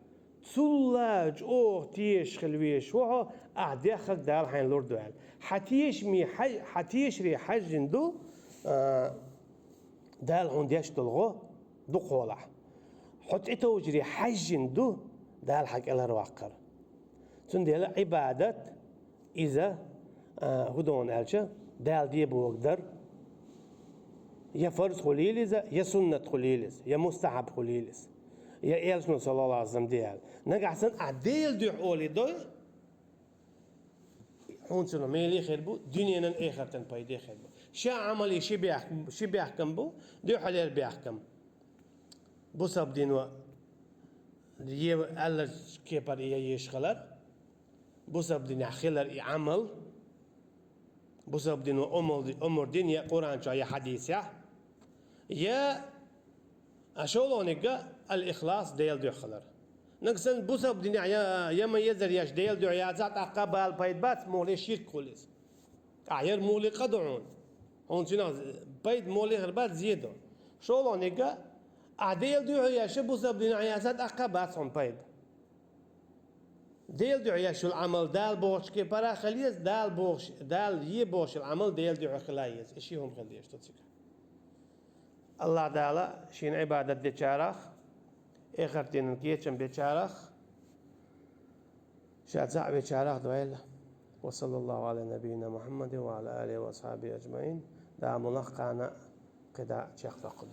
تسلاج أوه تيش خلويش وهو أعداخك دال حين لوردو هال حتيش ري حجن دو دال هون ديشتل غو دو قولع حط إتو جري حجن دو دال حق إلا رواقر تندي عبادة إذا هدون ألشا دال دي بوقدر يا فرض خليلز يا سنة خليلز يا مستحب خليلز يا إيلشنو صلى الله عليه وسلم ديال نجح سن عديل دو حولي دوي هون سنو ميلي خربو دنيا نن آخرتن بايدي خربو شا عملي شي بيحكم بو دو حليل بيحكم بو سب دينوا يه الله كيبر إيه يشغلر بو سب دين خلر عمل بو سب دينوا أمر دين يا قرآن يا حديث يا أشولونيكا الإخلاص ديال دو خلر نقصن بو سب دين يا ما يزر ياش ديال دو عيازات أقبال بايد بات مولي شيرك كوليس عير مولي قدعون هون شنو بايد مولي غربات زيدون شولونيكا عديل دو عياش بو سب دين عيازات أقبات هم بايد ديل دو عياش العمل دال بوش كي برا خليز دال بوش دال يبوش العمل ديل دو خلايز إشي هم خليش تتسكر الله دالا شين عبادة دي چارخ إخرتين كيتشم دي چارخ شاد زعب چارخ دويل وصلى الله على نبينا محمد وعلى آله وأصحابه أجمعين دا ملقانا قدا شيخ فقد